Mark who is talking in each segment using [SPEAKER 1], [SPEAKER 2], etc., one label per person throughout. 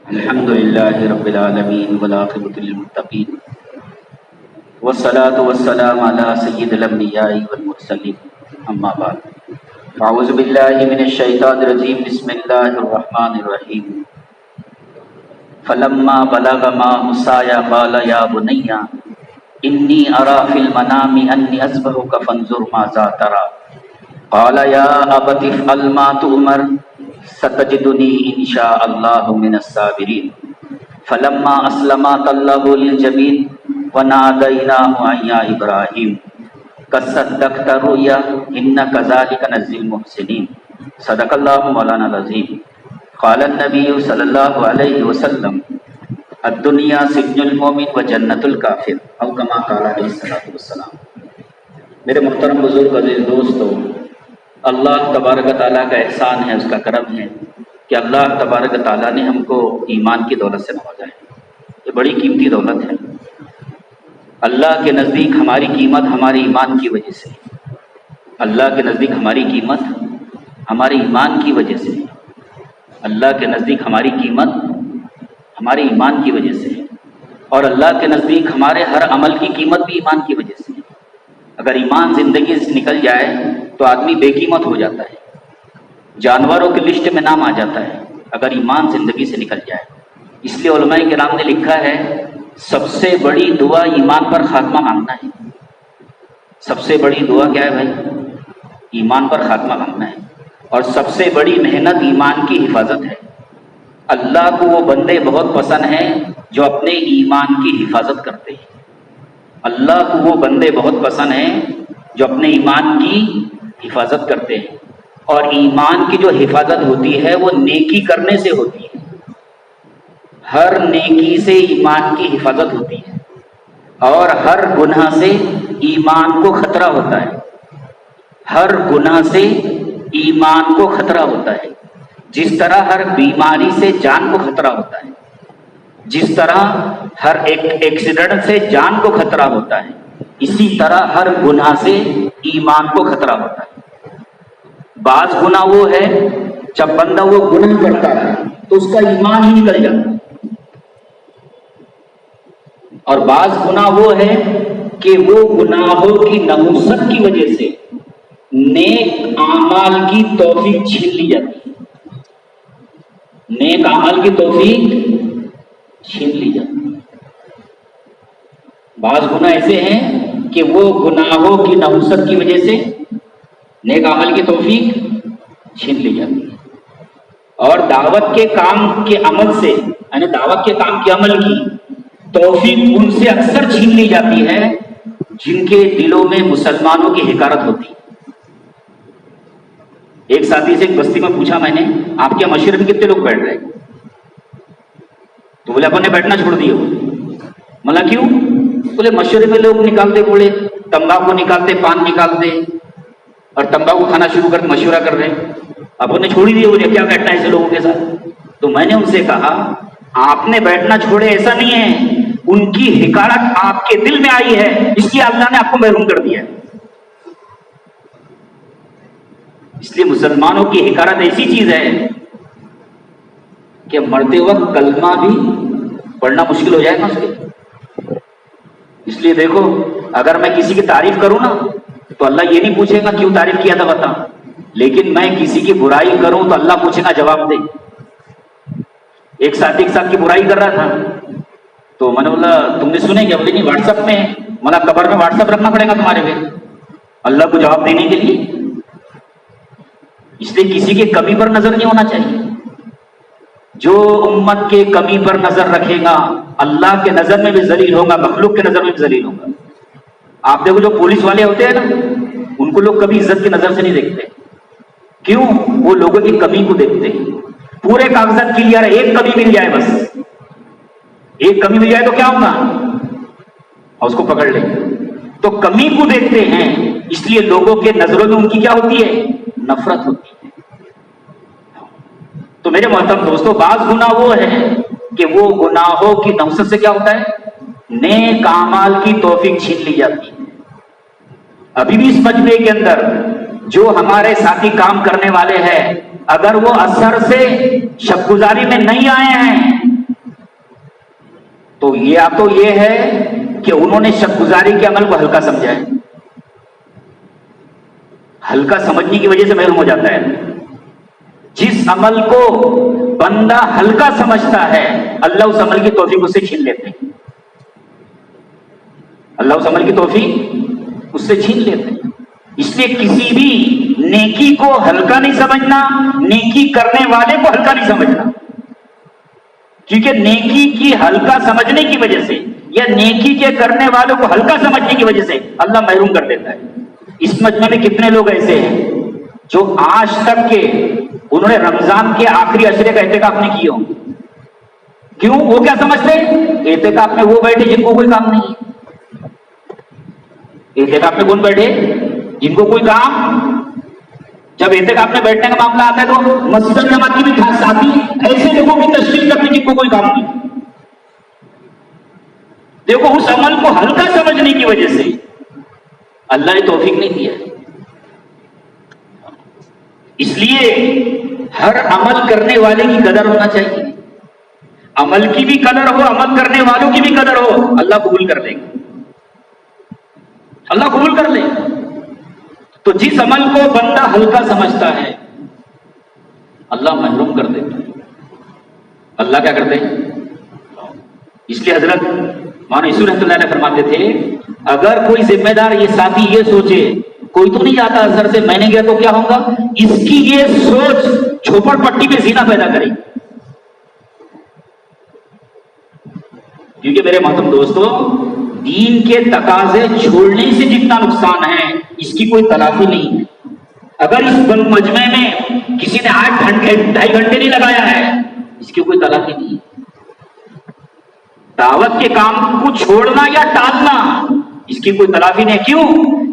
[SPEAKER 1] الحمدللہ رب العالمین والعاقبۃ للمتقین والصلاة والسلام علی سید الانبیاء والمرسلین اما بعد اعوذ باللہ من الشیطان الرجیم بسم اللہ الرحمن الرحیم فلما بلغ معه السعی قال یا بنی انی اری فی المنام انی اذبحک فانظر ماذا تری قال یا ابت افعل ما تؤمر ستجدنی انشاء اللہ من الصابرین فلما اسلما تلہ للجبین ونادیناہ ان یا ابراہیم قد صدقت الرؤیا انا کذلک نجزی المحسنین صدق اللہ مولانا العظیم قال النبی صلی اللہ علیہ وسلم الدنیا سجن المؤمن و جنت الکافر او کما قال علیہ الصلوۃ والسلام۔ میرے محترم بزرگ عزیز دوستو، اللہ تبارک تعالیٰ کا احسان ہے، اس کا کرم ہے کہ اللہ تبارک تعالیٰ نے ہم کو ایمان کی دولت سے نوازا ہے۔ یہ بڑی قیمتی دولت ہے۔ اللہ کے نزدیک ہماری قیمت ہمارے ایمان کی وجہ سے، اللہ کے نزدیک ہماری قیمت ہمارے ایمان کی وجہ سے، اللہ کے نزدیک ہماری قیمت ہمارے ایمان کی وجہ سے، اور اللہ کے نزدیک ہمارے ہر عمل کی قیمت بھی ایمان کی وجہ سے۔ اگر ایمان زندگی سے نکل جائے تو آدمی بے قیمت ہو جاتا ہے، جانوروں کی لسٹ میں نام آ جاتا ہے اگر ایمان زندگی سے نکل جائے۔ اس لیے علماء کرام نے لکھا ہے سب سے بڑی دعا ایمان پر خاتمہ مانگنا ہے۔ سب سے بڑی دعا کیا ہے بھائی؟ ایمان پر خاتمہ مانگنا ہے۔ اور سب سے بڑی محنت ایمان کی حفاظت ہے۔ اللہ کو وہ بندے بہت پسند ہیں جو اپنے ایمان کی حفاظت کرتے ہیں۔ اللہ کو وہ بندے بہت پسند ہیں جو اپنے ایمان کی حفاظت کرتے ہیں، اور ایمان کی جو حفاظت ہوتی ہے وہ نیکی کرنے سے ہوتی ہے۔ ہر نیکی سے ایمان کی حفاظت ہوتی ہے، اور ہر گناہ سے ایمان کو خطرہ ہوتا ہے۔ ہر گناہ سے ایمان کو خطرہ ہوتا ہے، جس طرح ہر بیماری سے جان کو خطرہ ہوتا ہے، جس طرح ہر ایک ایکسیڈنٹ سے جان کو خطرہ ہوتا ہے، اسی طرح ہر گناہ سے ایمان کو خطرہ ہوتا ہے۔ بعض گناہ وہ ہے جب بندہ وہ گناہ کرتا ہے تو اس کا ایمان ہی نکل جاتا ہے، اور بعض گناہ وہ ہے کہ وہ گناہوں کی نحوست کی وجہ سے نیک اعمال کی توفیق چھین لی جاتی ہے۔ نیک اعمال کی توفیق چھین لی جاتی ہے۔ بعض گناہ ایسے ہیں کہ وہ گناہوں کی نحوست کی وجہ سے نیک عمل کی توفیق چھین لی جاتی ہے، اور دعوت کے کام کے عمل سے، یعنی دعوت کے کام کے عمل کی توفیق ان سے اکثر چھین لی جاتی ہے جن کے دلوں میں مسلمانوں کی حقارت ہوتی ہے۔ ایک ساتھی سے ایک بستی میں پوچھا میں نے، آپ کے مشورے میں کتنے لوگ بیٹھ رہے ہیں؟ تو بولے اپن نے بیٹھنا چھوڑ دیا۔ ملا کیوں؟ بولے مشورے میں لوگ نکالتے بولے تمباکو نکالتے، پان نکالتے، اور تمباکو کھانا شروع کر کے مشورہ کر رہے ہیں۔ اپن نے چھوڑ ہی دیا، بولے کیا بیٹھنا ہے ایسے لوگوں کے ساتھ؟ تو میں نے ان سے کہا آپ نے بیٹھنا چھوڑے ایسا نہیں ہے، ان کی حقارت آپ کے دل میں آئی ہے، اس لیے اللہ نے آپ کو محروم کر دیا ہے۔ اس لیے مسلمانوں کی حقارت ایسی چیز ہے کہ مرتے وقت کلمہ بھی پڑھنا مشکل ہو جائے گا اس کے۔ اس لیے دیکھو، اگر میں کسی کی تعریف کروں نا تو اللہ یہ نہیں پوچھے گا کیوں تعریف کیا تھا بتا، لیکن میں کسی کی برائی کروں تو اللہ پوچھے گا جواب دے۔ ایک ساتھی ایک ساتھ کی برائی کر رہا تھا تو میں نے بولا تم نے سنے کیا؟ بولے نہیں، واٹس ایپ میں ہے۔ مطلب قبر میں واٹس ایپ رکھنا پڑے گا تمہارے پہ اللہ کو جواب دینے کے لیے۔ اس لیے کسی کی کمی پر نظر نہیں ہونا چاہیے۔ جو امت کے کمی پر نظر رکھے گا اللہ کے نظر میں بھی ذلیل ہوگا، مخلوق کے نظر میں بھی ذلیل ہوگا۔ آپ دیکھو جو پولیس والے ہوتے ہیں نا، ان کو لوگ کبھی عزت کی نظر سے نہیں دیکھتے. کیوں؟ وہ لوگوں کی کمی کو دیکھتے ہیں. پورے کاغذات کلیئر ہے، ایک کمی مل جائے، بس ایک کمی مل جائے تو کیا ہوگا، اور اس کو پکڑ لیں. تو کمی کو دیکھتے ہیں، اس لیے لوگوں کے نظروں میں ان کی کیا ہوتی ہے، نفرت ہوتی ہے. تو میرے محترم دوستو، بعض گناہ وہ ہے کہ وہ گناہوں کی نوسط سے کیا ہوتا ہے، نیک اعمال کی توفیق چھین لی جاتی ہے. ابھی بھی اس مجمع کے اندر جو ہمارے ساتھی کام کرنے والے ہیں، اگر وہ اثر سے شب گزاری میں نہیں آئے ہیں تو یا تو یہ ہے کہ انہوں نے شب گزاری کے عمل کو ہلکا سمجھا ہے. ہلکا سمجھنے کی وجہ سے محروم ہو جاتا ہے. جس عمل کو بندہ ہلکا سمجھتا ہے، اللہ اس عمل کی توفیق اس سے چھین لیتے ہیں. اللہ اس عمل کی توفیق اس سے چھین لیتے ہیں. اس لیے کسی بھی نیکی کو ہلکا نہیں سمجھنا، نیکی کرنے والے کو ہلکا نہیں سمجھنا. کیونکہ نیکی کی ہلکا سمجھنے کی وجہ سے یا نیکی کے کرنے والوں کو ہلکا سمجھنے کی وجہ سے اللہ محروم کر دیتا ہے. اس مجمع میں کتنے لوگ ایسے ہیں جو آج تک کے انہوں نے رمضان کے آخری عشرے کا اعتکاف نہیں کیا. کیوں؟ وہ کیا سمجھتے ہیں، اعتکاف میں وہ بیٹھے جن کو کوئی کام نہیں ہے. اعتکاف میں کون بیٹھے، جن کو کوئی کام. جب اعتکاف میں بیٹھنے کا معاملہ آتا ہے تو مسجد جماعت کی بھی خاص ساتھی ایسے لوگوں کی تشکیل کرتی جن کو کوئی کام نہیں. دیکھو، اس عمل کو ہلکا سمجھنے کی وجہ سے اللہ نے توفیق نہیں دیا. اس لیے ہر عمل کرنے والے کی قدر ہونا چاہیے. عمل کی بھی قدر ہو، عمل کرنے والوں کی بھی قدر ہو. اللہ قبول کر لے گا، اللہ قبول کر لے. تو جس عمل کو بندہ ہلکا سمجھتا ہے اللہ محروم کر دیتا ہے. اللہ کیا کرتے ہیں؟ اس لیے حضرت مولانا یوسف رحمۃ اللہ علیہ فرماتے تھے، اگر کوئی ذمہ دار یہ ساتھی یہ سوچے کوئی تو نہیں جاتا اثر سے، میں نے گیا تو کیا ہوگا، اس کی یہ سوچ چھوپڑ پٹی میں زینہ پیدا کرے. کیونکہ میرے محترم دوستو، دین کے تقاضے چھوڑنے سے جتنا نقصان ہے اس کی کوئی تلافی نہیں ہے. اگر اس مجمع میں کسی نے 8 گھنٹے 2.5 گھنٹے نہیں لگایا ہے، اس کی کوئی تلافی نہیں ہے. دعوت کے کام کو چھوڑنا یا ٹالنا اس کی کوئی تلافی نہیں. کیوں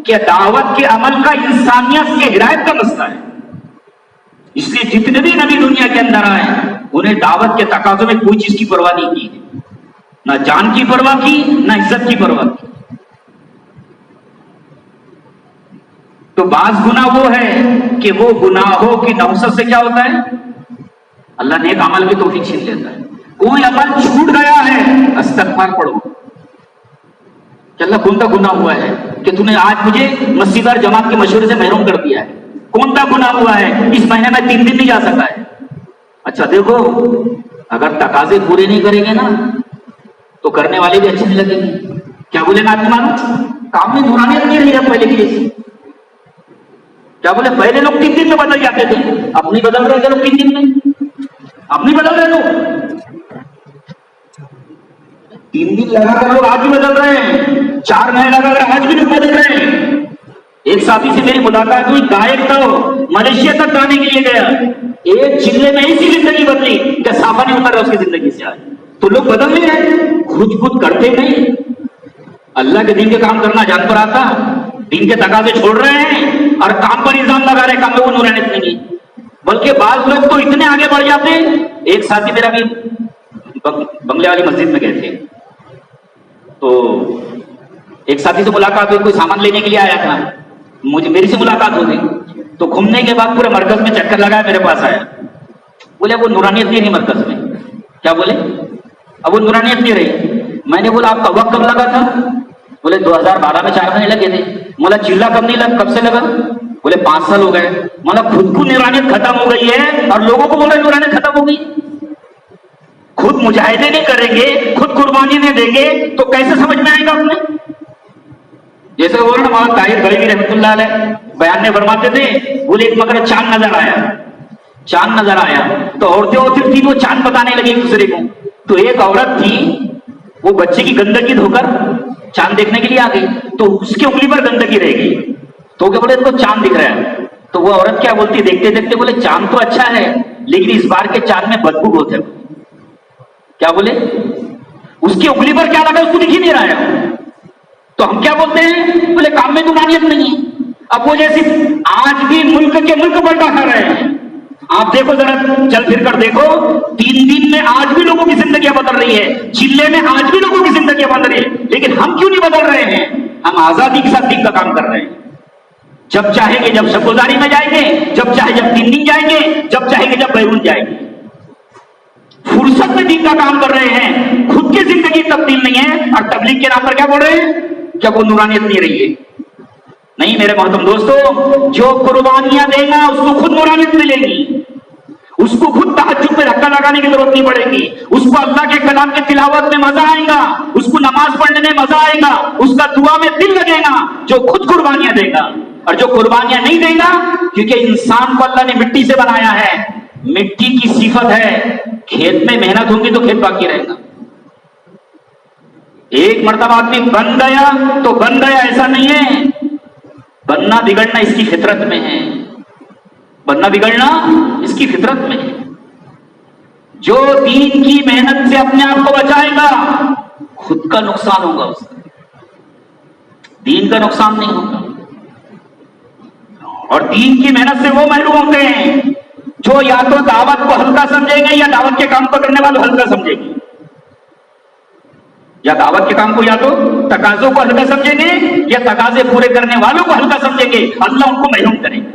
[SPEAKER 1] کہ دعوت کے عمل کا انسانیت کے ہدایت کا مسئلہ ہے. اس لیے جتنے بھی نبی دنیا کے اندر آئے انہیں دعوت کے تقاضوں میں کوئی چیز کی پرواہ نہیں کی، نہ جان کی پرواہ کی نہ عزت کی پرواہ کی. تو بعض گناہ وہ ہے کہ وہ گناہوں کی نوسط سے کیا ہوتا ہے، اللہ نیک عمل کی توفیق چھین لیتا ہے. کوئی عمل چھوٹ گیا ہے، استغفار پڑھو کہ اللہ کون سا گناہ ہوا ہے کہ تو نے آج مجھے مسجد اور جماعت کے مشورے سے محروم کر دیا ہے. کون سا گناہ ہوا ہے اس مہینے میں 3 دن نہیں جا سکا ہے. اچھا دیکھو، اگر تقاضے پورے نہیں کریں گے نا تو کرنے والے بھی اچھے نہیں لگیں گے. کیا بولے نا آدمی، معلوم کام میں نورانیت نہیں رہی ہے پہلے کی جیسی. کیا بولے، پہلے لوگ 3 دن میں بدل جاتے تھے، اب نہیں بدل رہے تھے لوگ 3 دن میں. اب نہیں بدل رہے لوگ، 3 دن لگا کر لوگ آج بھی بدل رہے ہیں، 4 مہینے لگا کر آج بھی لوگ بدل رہے ہیں. ایک ساتھی سے میری ملاقات ہوئی، گائک تھا، ملیشیا تک گانے کے لیے گیا، ایک چلے میں ایسی زندگی بدلی کہ صافہ نہیں اتر رہا اس کی زندگی سے. آج تو لوگ بدل نہیں رہے، خود کرتے نہیں. اللہ کے دین کے کام کرنا جان پر آتا، دین کے تقاضے چھوڑ رہے ہیں اور کام پر الزام لگا رہے، کام لوگوں نے نورانیت نہیں کی. بلکہ بعض لوگ تو اتنے آگے بڑھ جاتے ہیں. ایک ساتھی میرا بھی بنگلے والی مسجد میں گئے تھے، تو ایک ساتھی سے ملاقات ہوئی، کوئی سامان لینے کے لیے آیا تھا، میری سے ملاقات ہو گئی. تو گھومنے کے بعد پورے مرکز میں چکر لگایا، میرے پاس آیا، بولے وہ نورانیت نہیں رہی مرکز میں. کیا بولے؟ اب وہ نورانیت نہیں رہی. میں نے بولا آپ کا وقت کب لگا تھا؟ بولے 2012 میں 4 مہینے لگے تھے. مولا چلہ کب نہیں لگا، کب سے لگا؟ بولے 5 سال ہو گئے. مولا خود کو نورانیت ختم ہو گئی ہے اور لوگوں کو بولے نورانیت ختم ہو گئی. خود مجاہدے نہیں کریں گے، خود قربانی نہیں دیں گے تو کیسے سمجھ میں آئے گا اپنے؟ جیسے وہ مولانا طاہر غریبی رحمۃ اللہ علیہ بیان میں فرماتے تھے، بولے ایک مگر چاند نظر آیا تو عورتیں تھی، وہ چاند بتانے لگی ایک دوسرے کو. تو ایک عورت تھی، وہ بچے کی گندگی دھو کر چاند دیکھنے کے لیے آ گئی، تو اس کی انگلی پر گندگی رہ گئی. تو کیا بولے ان کو چاند دکھ رہا ہے. تو وہ عورت کیا بولتی دیکھتے دیکھتے بولے چاند تو اچھا ہے لیکن اس بار کے چاند میں بدبو بہت ہے. کیا بولے اس کی انگلی پر کیا لگا اس کو دکھ ہی نہیں رہا ہے. تو ہم کیا بولتے ہیں بولے کام میں نورانیت نہیں ہے. اب وہ جیسے آج بھی ملک کے ملک پلٹا کر رہے ہیں. آپ دیکھو ذرا چل پھر کر دیکھو 3 دن میں آج بھی لوگوں کی زندگیاں بدل رہی ہے. چلے میں آج بھی لوگوں کی زندگیاں بدل رہی ہے. لیکن ہم کیوں نہیں بدل رہے ہیں؟ ہم آزادی کے ساتھ دین کا کام کر رہے ہیں. جب چاہیں گے جب شب گزاری میں جائیں گے, جب چاہے جب 3 دن جائیں گے, جب چاہیں گے جب بیرون جائیں گے. فرصت میں دین کا کام کر رہے ہیں. خود کی زندگی تبدیل نہیں ہے اور تبلیغ کے نام پر کیا بول رہے ہیں کیا وہ نورانیت نہیں رہی ہے. نہیں میرے محترم دوستو, جو قربانیاں دے گا اس کو خود نورانیت ملے گی. اس کو خود تہجد میں دھکا لگانے کی ضرورت نہیں پڑے گی. اس کو اللہ کے کلام کی تلاوت میں مزہ آئے گا, اس کو نماز پڑھنے میں مزہ آئے گا, اس کا دعا میں دل لگے گا جو خود قربانیاں دے گا. اور جو قربانیاں نہیں دے گا, کیونکہ انسان کو اللہ نے مٹی سے بنایا ہے, مٹی کی صفت ہے کھیت میں محنت ہوگی تو کھیت باقی رہے گا. ایک مرتبہ آدمی بن گیا تو بن گیا, ایسا نہیں ہے. بننا بگڑنا اس کی فطرت میں ہے. بننا بگڑنا اس کی فطرت میں ہے. جو دین کی محنت سے اپنے آپ کو بچائے گا خود کا نقصان ہوگا, اس کا دین کا نقصان نہیں ہوگا. اور دین کی محنت سے وہ محروم ہوتے ہیں جو یا تو دعوت کو ہلکا سمجھیں گے یا دعوت کے کام کو کرنے والوں ہلکا سمجھیں گے. یا دعوت کے کام کو یا تو تقاضوں کو ہلکا سمجھیں گے یا تقاضے پورے کرنے والوں کو ہلکا سمجھیں گے. اللہ ان کو محروم کرے گا.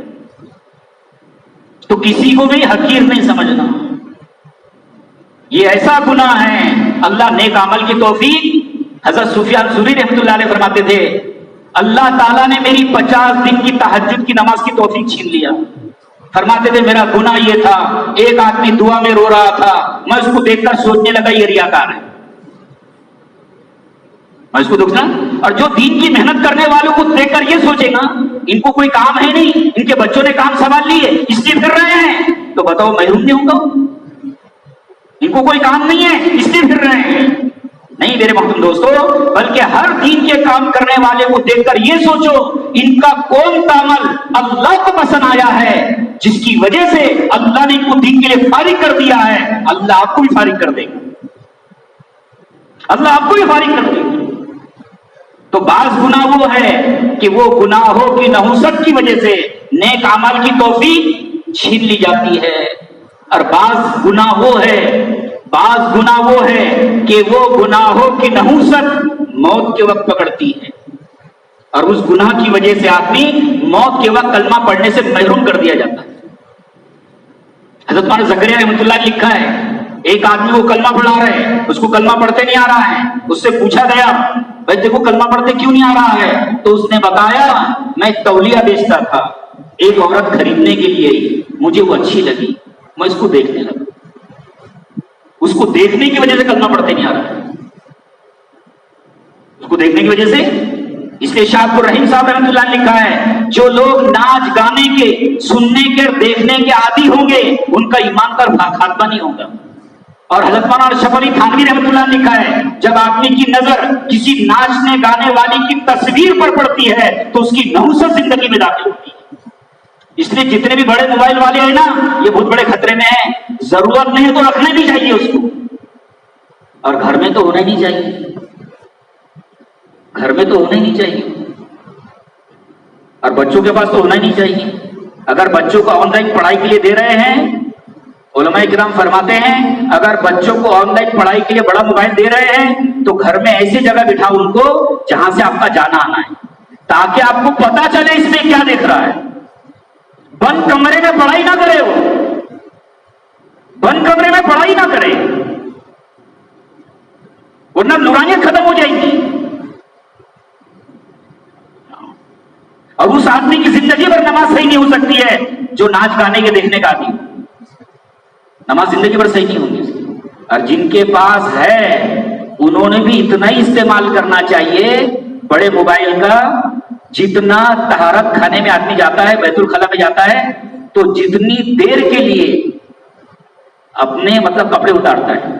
[SPEAKER 1] تو کسی کو بھی حقیر نہیں سمجھنا. یہ ایسا گناہ ہے, اللہ نیک عمل کی توفیق. حضرت سفیان ثوری رحمۃ اللہ علیہ فرماتے تھے اللہ تعالیٰ نے میری 50 دن کی تہجد کی نماز کی توفیق چھین لیا. فرماتے تھے میرا گناہ یہ تھا, ایک آدمی دعا میں رو رہا تھا, میں اس کو دیکھ کر سوچنے لگا یہ ریاکار ہے. میں اس کو دیکھنا, اور جو دین کی محنت کرنے والوں کو دیکھ کر یہ سوچے گا ان کو کوئی کام ہے نہیں, ان کے بچوں نے کام سنبھال لیے اس لیے پھر رہے ہیں, تو بتاؤ محروم نہیں ہوگا. ان کو کوئی کام نہیں ہے اس لیے پھر رہے ہیں. نہیں میرے محترم دوستو, بلکہ ہر دین کے کام کرنے والے کو دیکھ کر یہ سوچو ان کا کون سا عمل اللہ کو پسند آیا ہے جس کی وجہ سے اللہ نے ان کو دین کے لیے فارغ کر دیا ہے. اللہ آپ کو بھی فارغ کر دے گا, اللہ آپ کو بھی فارغ کر دے گا. تو بعض گناہ وہ ہے کہ وہ گناہوں کی نحوست کی وجہ سے نیک اعمال کی توفیق چھین لی جاتی ہے. اور بعض گناہ وہ ہے کہ وہ گناہوں کی نحوست موت کے وقت پکڑتی ہے, اور اس گناہ کی وجہ سے آدمی موت کے وقت کلمہ پڑھنے سے محروم کر دیا جاتا ہے. حضرت مولانا زکریا رحمۃ اللہ نے لکھا ہے ایک آدمی وہ کلمہ پڑھا رہے, اس کو کلمہ پڑھتے نہیں آ رہا ہے. اس سے پوچھا گیا بھائی دیکھو کلمہ پڑھتے کیوں نہیں آ رہا ہے؟ تو اس نے بتایا میں ایک تولیہ بیچتا تھا, ایک عورت خریدنے کے لیے آئی, مجھے وہ اچھی لگی, میں اس کو دیکھنے لگا. اس کو دیکھنے کی وجہ سے کلمہ پڑھتے نہیں آ رہا ہے, اس کو دیکھنے کی وجہ سے. اس لیے شاہ عبد الرحیم صاحب رحمۃ اللہ نے لکھا ہے جو لوگ ناچ گانے کے, سننے کے, دیکھنے کے عادی ہوں گے ان کا ایمان پر خاتمہ نہیں ہوگا. اور حضرت مولانا اشرف علی تھانوی رحمۃ اللہ نے لکھا ہے جب آدمی کی نظر کسی ناچنے گانے والی کی تصویر پر پڑتی ہے تو اس کی نحوست زندگی میں داخل ہوتی ہے. اس لیے جتنے بھی بڑے موبائل والے ہیں نا یہ بہت بڑے خطرے میں ہیں. ضرورت نہیں ہے تو رکھنا بھی چاہیے اس کو, اور گھر میں تو ہونا ہی نہیں چاہیے, گھر میں تو ہونا ہی نہیں چاہیے, اور بچوں کے پاس تو ہونا ہی نہیں چاہیے. اگر بچوں کو آن لائن پڑھائی کے لیے دے رہے ہیں, علماء کرام فرماتے ہیں اگر بچوں کو آن لائن پڑھائی کے لیے بڑا موبائل دے رہے ہیں تو گھر میں ایسی جگہ بٹھاؤ ان کو جہاں سے آپ کا جانا آنا ہے, تاکہ آپ کو پتا چلے اس میں کیا دیکھ رہا ہے. بند کمرے میں پڑھائی نہ کرے, وہ بند کمرے میں پڑھائی نہ کرے ورنہ نورانیت ختم ہو جائے گی. اور اس آدمی کی زندگی پر نماز صحیح نہیں ہو سکتی ہے جو ناچ گانے کے دیکھنے کا آدمی, نماز زندگی پر صحیح نہیں ہوگی. اور جن کے پاس ہے انہوں نے بھی اتنا ہی استعمال کرنا چاہیے بڑے موبائل کا, جتنا طہارت خانے میں آدمی جاتا ہے, بیت الخلا میں جاتا ہے, تو جتنی دیر کے لیے اپنے کپڑے اتارتا ہے,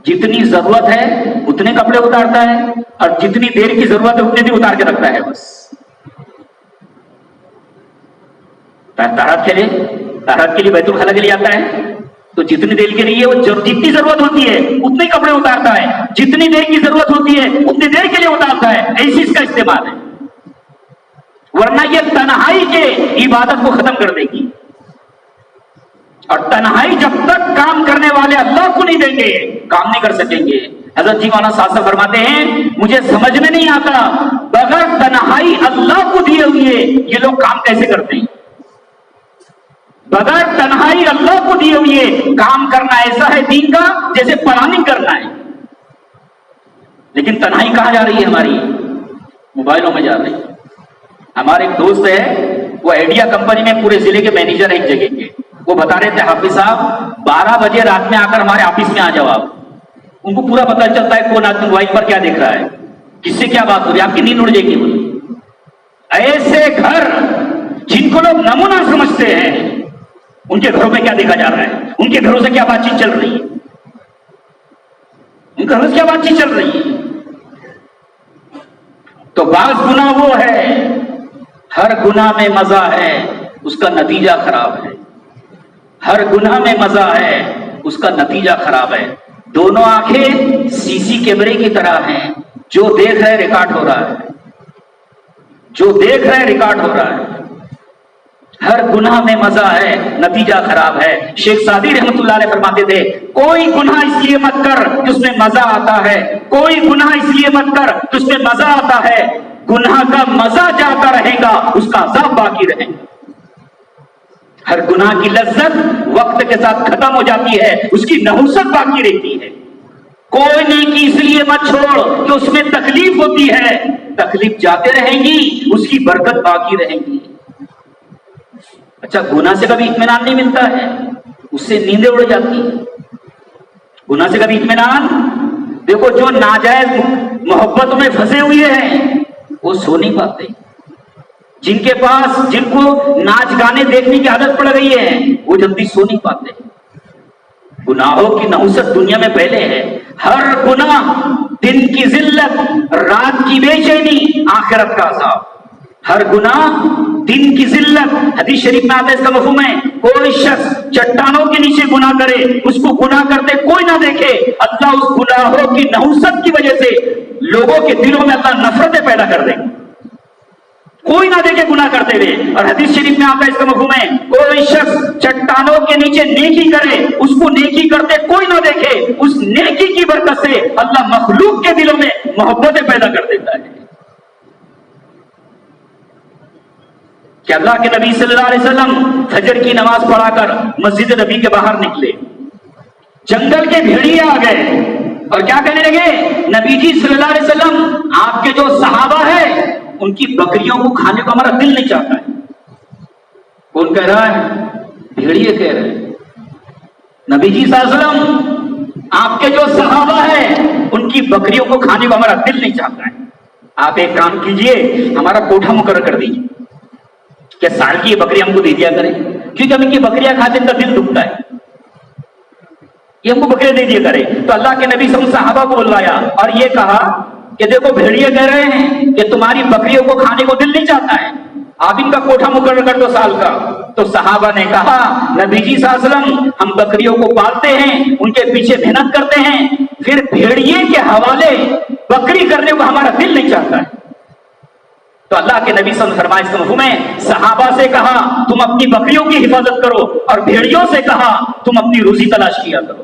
[SPEAKER 1] جتنی ضرورت ہے اتنے کپڑے اتارتا ہے, اور جتنی دیر کی ضرورت ہے اتنے بھی اتار کے رکھتا ہے بس. طہارت کے لیے بیت الخلا کے لیے آتا ہے تو جتنی دیر کے لیے وہ جتنی ضرورت ہوتی ہے اتنے کپڑے اتارتا ہے، جتنی دیر کی ضرورت ہوتی ہے اتنی دیر کے لیے اتارتا ہے، ایسی اس کا استعمال ہے، ورنہ یہ تنہائی کے عبادت کو ختم کر دے گی، اور تنہائی جب تک کام کرنے والے اللہ کو نہیں دیں گے کام نہیں کر سکیں گے۔ حضرت جی مولانا صاحب فرماتے ہیں مجھے سمجھ میں نہیں آتا بغیر تنہائی اللہ کو دیے ہوئے یہ لوگ کام کیسے کرتے ہیں، بغیر تنہائی اللہ کو دیے ہوئے کام کرنا ایسا ہے دین کا جیسے پلاننگ کرنا ہے، لیکن تنہائی کہاں جا رہی ہے؟ ہماری موبائلوں میں جا رہی ہے۔ ہمارے ایک دوست ہے وہ آئیڈیا کمپنی میں پورے ضلع کے مینیجر ہیں ایک جگہ کے، وہ بتا رہے تھے حافظ صاحب 12 بجے رات میں آ کر ہمارے آفس میں آ جاؤ، آپ ان کو پورا پتہ چلتا ہے کون آدمی موبائل پر کیا دیکھ رہا ہے، کس سے کیا بات ہو رہی ہے، آپ کی نیند اڑ جائے گی۔ ایسے گھر جن کو لوگ نمونہ سمجھتے ہیں ان کے گھروں میں کیا دیکھا جا رہا ہے، ان کے گھروں سے کیا بات چیت چل رہی ہے، ان کے گھروں سے کیا بات چیت چل رہی ہے۔ تو بعض گناہ وہ ہے ہر گناہ میں مزہ ہے اس کا نتیجہ خراب ہے، ہر گناہ میں مزہ ہے اس کا نتیجہ خراب ہے۔ دونوں آنکھیں سی سی کیمرے کی طرح ہیں، جو دیکھ رہے ریکارڈ ہو رہا ہے، جو دیکھ رہے ریکارڈ ہو رہا ہے۔ ہر گناہ میں مزہ ہے نتیجہ خراب ہے۔ شیخ سعدی رحمت اللہ علیہ فرماتے تھے کوئی گناہ اس لیے مت کر کہ اس میں مزہ آتا ہے، کوئی گناہ اس لیے مت کر کہ اس میں مزہ آتا ہے، گناہ کا مزہ جاتا رہے گا اس کا عذاب باقی رہے گا۔ ہر گناہ کی لذت وقت کے ساتھ ختم ہو جاتی ہے، اس کی نحوست باقی رہتی ہے۔ کوئی نیکی اس لیے مت چھوڑ کہ اس میں تکلیف ہوتی ہے، تکلیف جاتے رہیں گی اس کی برکت باقی رہے گی۔ اچھا گناہ سے کبھی اطمینان نہیں ملتا ہے، اس سے نیندیں اڑ جاتی ہیں، گناہ سے کبھی اطمینان۔ دیکھو جو ناجائز محبت میں پھنسے ہوئے ہیں وہ سو نہیں پاتے، جن کے پاس جن کو ناچ گانے دیکھنے کی عادت پڑ گئی ہے وہ جلدی سو نہیں پاتے۔ گناہوں کی نحوست دنیا میں پہلے ہے، ہر گناہ دن کی ذلت رات کی بے چینی آخرت کا عذاب، ہر گناہ دن کی ذلت۔ حدیث شریف میں آتا ہے اس کا مفہوم ہے کوئی شخص چٹانوں کے نیچے گناہ کرے، اس کو گناہ کرتے کوئی نہ دیکھے، اللہ اس گناہوں کی نحوست کی وجہ سے لوگوں کے دلوں میں اللہ نفرتیں پیدا کر دے، کوئی نہ دیکھے گناہ کرتے ہوئے۔ اور حدیث شریف میں آتا ہے اس کا مفہوم ہے کوئی شخص چٹانوں کے نیچے نیکی کرے، اس کو نیکی کرتے کوئی نہ دیکھے، اس نیکی کی برکت سے اللہ مخلوق کے دلوں میں محبتیں پیدا کر دیتا ہے۔ کہ اللہ کے نبی صلی اللہ علیہ وسلم فجر کی نماز پڑھا کر مسجد نبی کے باہر نکلے، جنگل کے بھیڑیے آ گئے اور کیا کہنے لگے، نبی جی صلی اللہ علیہ وسلم آپ کے جو صحابہ ہیں ان کی بکریوں کو کھانے کو ہمارا دل نہیں چاہتا ہے۔ کون کہہ رہا ہے؟ بھیڑیے کہہ رہے ہیں نبی جی صلی اللہ علیہ وسلم آپ کے جو صحابہ ہیں ان کی بکریوں کو کھانے کو ہمارا دل نہیں چاہتا ہے، آپ ایک کام کیجئے ہمارا کوٹھا مقرر کر دیجیے کہ سال کی یہ بکری ہم کو دے دیا کریں، کیونکہ ہم ان کی بکریاں کھاتے ہیں تو دل دکھتا ہے، یہ ہم کو بکریاں دے دیا کریں۔ تو اللہ کے نبی صلی اللہ علیہ وسلم صحابہ کو بلوایا اور یہ کہا کہ دیکھو بھیڑیے کہہ رہے ہیں کہ تمہاری بکریوں کو کھانے کو دل نہیں چاہتا ہے، آپ ان کا کوٹھا مقرر کر دو سال کا۔ تو صحابہ نے کہا نبی جی صلی اللہ علیہ وسلم ہم بکریوں کو پالتے ہیں، ان کے پیچھے محنت کرتے ہیں، پھر بھیڑیے کے حوالے بکری کرنے کو ہمارا دل نہیں چاہتا ہے۔ تو اللہ کے نبی صلی اللہ علیہ وسلم فرمایا اس کا مفہوم ہے صحابہ سے کہا تم اپنی بکریوں کی حفاظت کرو اور بھیڑیوں سے کہا تم اپنی روزی تلاش کیا کرو۔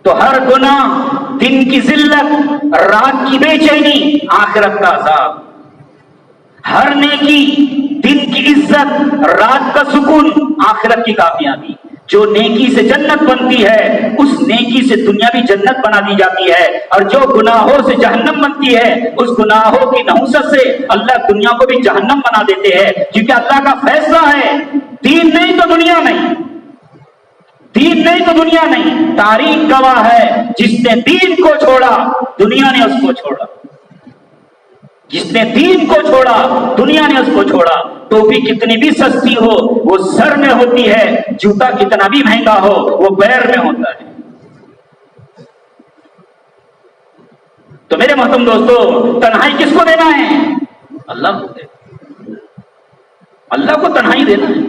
[SPEAKER 1] تو ہر گناہ دن کی ذلت رات کی بے چینی آخرت کا عذاب، ہر نیکی دن کی عزت رات کا سکون آخرت کی کامیابی۔ جو نیکی سے جنت بنتی ہے اس نیکی سے دنیا بھی جنت بنا دی جاتی ہے، اور جو گناہوں سے جہنم بنتی ہے اس گناہوں کی نحوست سے اللہ دنیا کو بھی جہنم بنا دیتے ہیں، کیونکہ اللہ کا فیصلہ ہے دین نہیں تو دنیا نہیں، دین نہیں تو دنیا نہیں۔ تاریخ گواہ ہے جس نے دین کو چھوڑا دنیا نے اس کو چھوڑا، جس نے دین کو چھوڑا دنیا نے اس کو چھوڑا۔ ٹوپی کتنی بھی سستی ہو وہ سر میں ہوتی ہے، جوتا کتنا بھی مہنگا ہو وہ پیر میں ہوتا ہے۔ تو میرے محترم دوستو تنہائی کس کو دینا ہے؟ اللہ کو دے، اللہ کو تنہائی دینا ہے.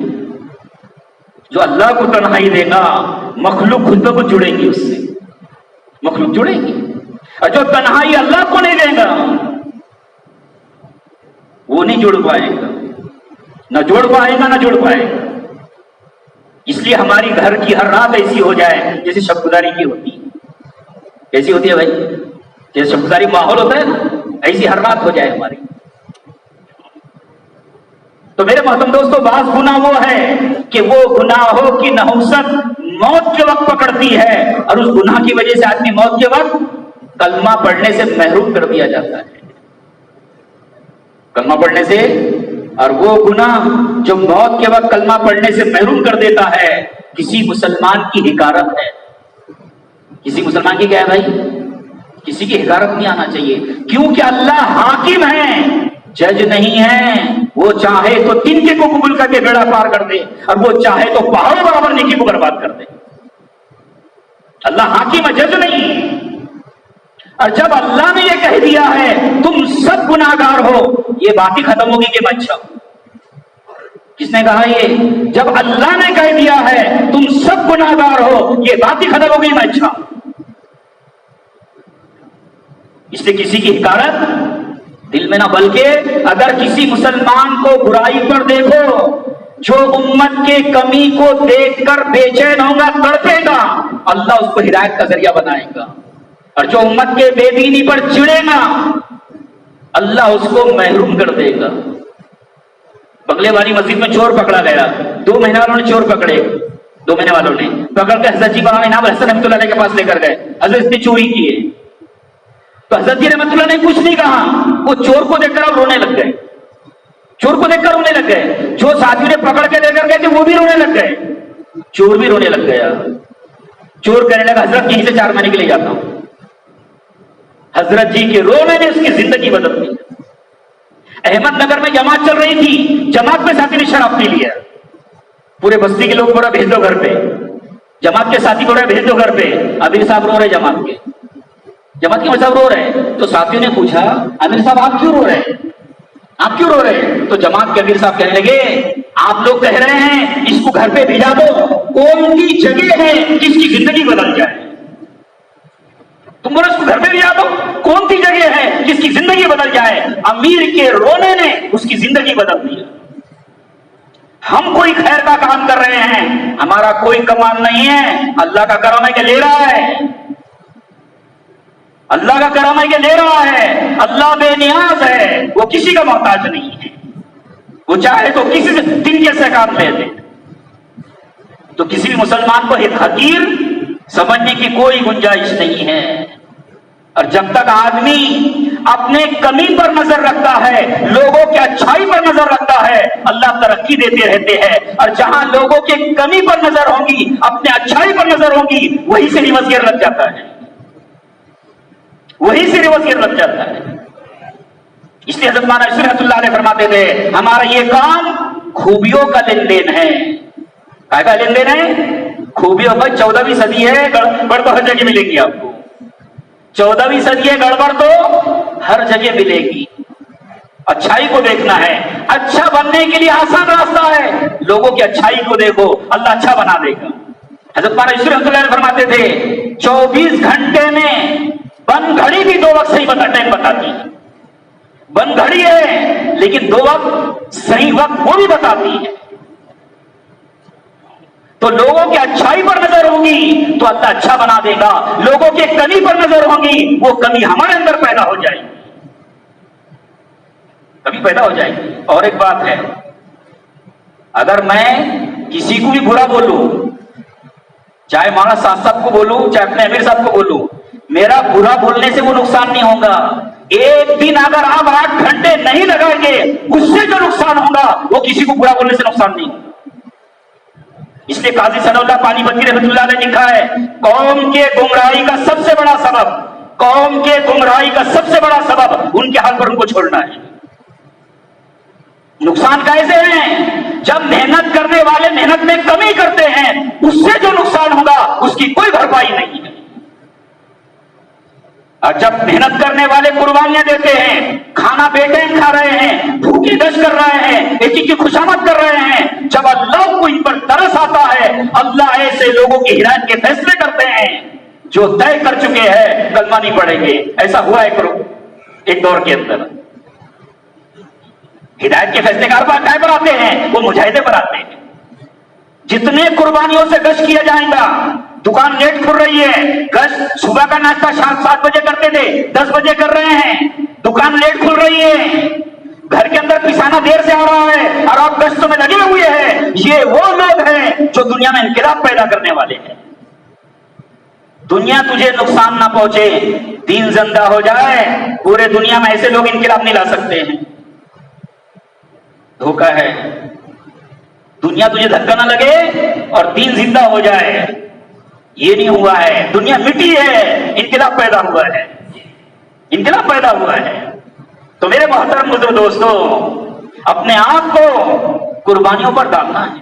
[SPEAKER 1] جو اللہ کو تنہائی دے گا مخلوق خود بخود جڑے گی اس سے، مخلوق جڑے گی. اور جو تنہائی اللہ کو نہیں دے گا وہ نہیں جڑ پائے گا، نہ جوڑ پائے گا نہ جڑ پائے گا. اس لیے ہماری گھر کی ہر رات ایسی ہو جائے جیسے شب گزاری کی ہوتی ہے. کیسی ہوتی ہے بھائی؟ جیسے شب گزاری ماحول ہوتا ہے نا، ایسی ہر رات ہو جائے ہماری. تو میرے محترم دوستو، بعض گناہ وہ ہے کہ وہ گناہوں کی نحوست موت کے وقت پکڑتی ہے، اور اس گناہ کی وجہ سے آدمی موت کے وقت کلمہ پڑھنے سے محروم کر دیا جاتا ہے. کلمہ پڑھنے سے، اور وہ گناہ جو موت کے وقت کلمہ پڑھنے سے محروم کر دیتا ہے کسی مسلمان کی حقارت ہے. کسی مسلمان کی کیا ہے بھائی؟ کسی کی حقارت نہیں آنا چاہیے، کیونکہ اللہ حاکم ہے، جج نہیں ہے. وہ چاہے تو تنکے کو قبول کر کے بیڑا پار کر دے، اور وہ چاہے تو پہاڑوں برابر نیکی کو برباد کر دے. اللہ حاکم ہے، جج نہیں. اور جب اللہ نے یہ کہہ دیا ہے تم سب گناہگار ہو، یہ بات ہی ختم ہوگی کہ میں اچھا ہوں. کس نے کہا یہ؟ جب اللہ نے کہہ دیا ہے تم سب گناہگار ہو، یہ بات ہی ختم ہوگی میں اچھا ہوں. اس لیے کسی کی حقارت دل میں نہ، بلکہ اگر کسی مسلمان کو برائی پر دیکھو، جو امت کے کمی کو دیکھ کر بے چین ہوگا، تڑپے گا، اللہ اس کو ہدایت کا ذریعہ بنائے گا. اور جو امت کے بے دینی پر چڑے گا، اللہ اس کو محروم کر دے گا. بنگلے والی مسجد میں چور پکڑا گیا، 2 مہینے والوں نے چور پکڑے، 2 مہینے والوں نے پکڑ کے حضرت جی بابا امام حسن رحمۃ اللہ علیہ کے پاس لے کر گئے. حضرت نے چوری کی ہے، تو حضرت جی رحمۃ اللہ نے کچھ نہیں کہا. وہ چور کو دیکھ کر اب رونے لگ گئے، چور کو دیکھ کر رونے لگ گئے. جو ساتھی نے پکڑ کے لے کر گئے تھے وہ بھی رونے لگ گئے، چور بھی رونے لگ گیا. چور کہنے لگا حضرت یہیں سے 4 مہینے کے لیے جاتا ہوں. حضرت جی کے رونے نے اس کی زندگی بدل دی. احمد نگر میں جماعت چل رہی تھی، جماعت میں ساتھی نے شراب پی لیا. پورے بستی کے لوگ بولا بھیج دو گھر پہ. جماعت کے ساتھی بولا بھیج دو گھر پہ. امیر صاحب رو رہے، جماعت کے صاحب رو رہے. تو ساتھیوں نے پوچھا امیر صاحب آپ کیوں رو رہے ہیں، آپ کیوں رو رہے ہیں؟ تو جماعت کے امیر صاحب کہنے لگے آپ لوگ کہہ رہے ہیں اس کو گھر پہ بھیجا دو، کون سی جگہ ہے جس کی زندگی بدل جائے. تم بولو اس کو گھر پہ بھیجا دو، کون سی جگہ ہے جس کی زندگی بدل جائے؟ امیر کے رونے نے اس کی زندگی بدل دی. ہم کوئی خیر کا کام کر رہے ہیں، ہمارا کوئی کمال نہیں ہے، اللہ کا کرم ہے کہ لے رہا ہے، اللہ کا کرم ہے کہ لے رہا ہے. اللہ بے نیاز ہے، وہ کسی کا محتاج نہیں ہے، وہ چاہے تو کسی سے تنکے سے کام لے دے. تو کسی بھی مسلمان کو حقیر سمجھنے کی کوئی گنجائش نہیں ہے. اور جب تک آدمی اپنے کمی پر نظر رکھتا ہے، لوگوں کی اچھائی پر نظر رکھتا ہے، اللہ ترقی دیتے رہتے ہیں. اور جہاں لوگوں کی کمی پر نظر ہوگی، اپنے اچھائی پر نظر ہوگی، وہی سے ریورس گیئر لگ جاتا ہے، وہی سے ریورس گیئر لگ جاتا ہے. اس لیے حضرت مولانا رحمۃ اللہ علیہ فرماتے تھے ہمارا یہ کام خوبیوں کا لین دین ہے. کا لین دین ہے؟ خوبیوں کا. 14ویں صدی ہے، گڑبڑ تو ہر جگہ ملے گی آپ کو. 14ویں صدی ہے، گڑبڑ تو ہر جگہ ملے گی. اچھائی کو دیکھنا ہے. اچھا بننے کے لیے آسان راستہ ہے، لوگوں کی اچھائی کو دیکھو، اللہ اچھا بنا دے گا. حضرت مولانا رحمۃ اللہ علیہ فرماتے تھے 24 گھنٹے میں بند گھڑی بھی 2 وقت صحیح ٹائم بتاتی ہے. بند گھڑی ہے لیکن 2 وقت صحیح وقت وہ بھی بتاتی ہے. تو لوگوں کی اچھائی پر نظر ہوگی تو اللہ اچھا بنا دے گا، لوگوں کی کمی پر نظر ہوگی وہ کمی ہمارے اندر پیدا ہو جائے گی، کمی پیدا ہو جائے گی. اور ایک بات ہے، اگر میں کسی کو بھی برا بولوں، چاہے مولانا صاحب کو بولوں، چاہے اپنے امیر صاحب کو بولوں، میرا برا بولنے سے وہ نقصان نہیں ہوگا. ایک دن اگر آپ 8 گھنٹے نہیں لگائیں گے، اس سے جو نقصان ہوگا وہ کسی کو برا بولنے سے نقصان نہیں ہوگا. اس لیے قاضی ثناء اللہ پانی پتی رحمۃ اللہ نے لکھا ہے قوم کے گمراہی کا سب سے بڑا سبب، قوم کے گمراہی کا سب سے بڑا سبب ان کے حال پر ان کو چھوڑنا ہے. نقصان کیسے ہیں؟ جب محنت کرنے والے محنت میں کمی کرتے ہیں، اس سے جو نقصان ہوگا اس کی کوئی بھرپائی نہیں ہے. اور جب محنت کرنے والے قربانیاں دیتے ہیں، کھانا بے ٹائم کھا رہے ہیں، بھوکی دش کر رہے ہیں، ایک ایک کی خوشامد کر اللہ ایسے لوگوں کی ہدایت کے فیصلے کرتے ہیں جو طے کر چکے ہیں کلمہ نہیں پڑھیں گے. ایسا ہوا ایک دور کے اندر. ہدایت کے فیصلے کار پر آتے ہیں وہ مجاہدے پر آتے ہیں. جتنے قربانیوں سے گشت کیا جائے گا, دکان لیٹ کھل رہی ہے, گشت صبح کا ناشتہ شام 7 بجے کرتے تھے 10 بجے کر رہے ہیں, دکان لیٹ کھل رہی ہے, گھر کے اندر پسانا دیر سے آ رہا ہے اور آپ گشتوں میں لگے ہوئے ہیں. یہ وہ لوگ ہیں جو دنیا میں انقلاب پیدا کرنے والے ہیں. دنیا تجھے نقصان نہ پہنچے, دین زندہ ہو جائے, پورے دنیا میں ایسے لوگ انقلاب نہیں لا سکتے ہیں. دھوکہ ہے. دنیا تجھے دھکا نہ لگے اور دین زندہ ہو جائے, یہ نہیں ہوا ہے. دنیا مٹی ہے, انقلاب پیدا ہوا ہے, انقلاب پیدا ہوا ہے. تو میرے محترم بزرگ دوستو, اپنے آپ کو قربانیوں پر ڈالنا ہے.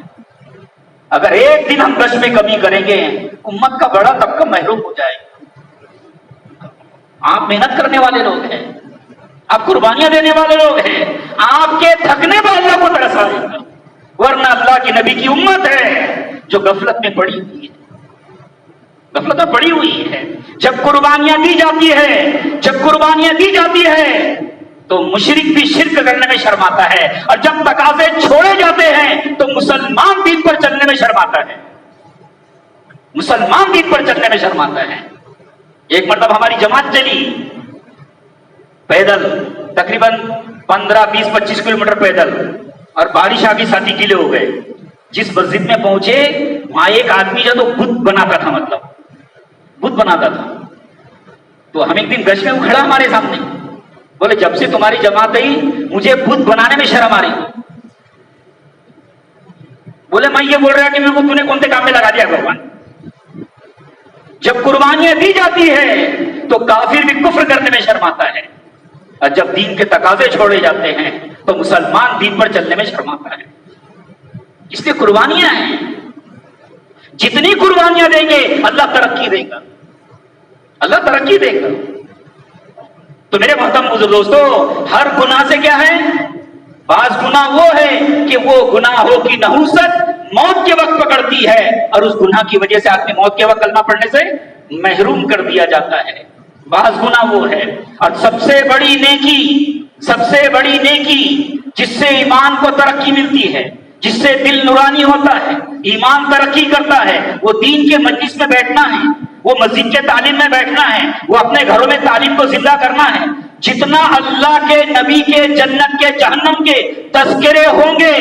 [SPEAKER 1] اگر ایک دن ہم گشت میں کمی کریں گے امت کا بڑا طبقہ محروم ہو جائے گا. آپ محنت کرنے والے لوگ ہیں, آپ قربانیاں دینے والے لوگ ہیں, آپ کے تھکنے پر اللہ کو ترسائے گا. ورنہ اللہ کی نبی کی امت ہے جو غفلت میں پڑی ہوئی ہے, غفلت میں پڑی ہوئی ہے. جب قربانیاں دی جاتی ہے تو مشرک بھی شرک کرنے میں شرماتا ہے, اور جب تقاضے چھوڑے جاتے ہیں تو مسلمان دین پر چلنے میں شرماتا ہے. مسلمان دین پر چلنے میں شرماتا ہے. ایک مرتبہ ہماری جماعت چلی پیدل, تقریباً 15-20-25 کلومیٹر پیدل, اور بارش آ گئی 7 کلو ہو گئے. جس مسجد میں پہنچے وہاں ایک آدمی جو تو بت بناتا تھا, مطلب بت بناتا تھا. تو ہم ایک دن گشت میں وہ کھڑا ہمارے سامنے, بولے جب سے تمہاری جماعت آئی مجھے بت بنانے میں شرم آ رہی. بولے میں یہ بول رہا کہ میرے کو تو نے کون سے کام میں لگا دیا بھگوان. جب قربانیاں دی جاتی ہے تو کافر بھی کفر کرنے میں شرماتا ہے, اور جب دین کے تقاضے چھوڑے جاتے ہیں تو مسلمان دین پر چلنے میں شرماتا ہے. اس لیے قربانیاں ہیں, جتنی قربانیاں دیں گے اللہ ترقی دے گا, اللہ ترقی دے گا. تو میرے محترم بزرگ دوستو, ہر گناہ سے کیا ہے, بعض گناہ وہ ہے کہ وہ گناہوں کی نحوست موت کے وقت پکڑتی ہے, اور اس گناہ کی وجہ سے آدمی موت کے وقت کلمہ پڑھنے سے محروم کر دیا جاتا ہے. بعض گناہ وہ ہے, اور سب سے بڑی نیکی جس سے ایمان کو ترقی ملتی ہے, جس سے دل نورانی ہوتا ہے, ایمان ترقی کرتا ہے, وہ دین کے مجلس میں بیٹھنا ہے, وہ مسجد کے تعلیم میں بیٹھنا ہے, وہ اپنے گھروں میں تعلیم کو زندہ کرنا ہے. جتنا اللہ کے نبی کے جنت کے جہنم کے تذکرے ہوں گے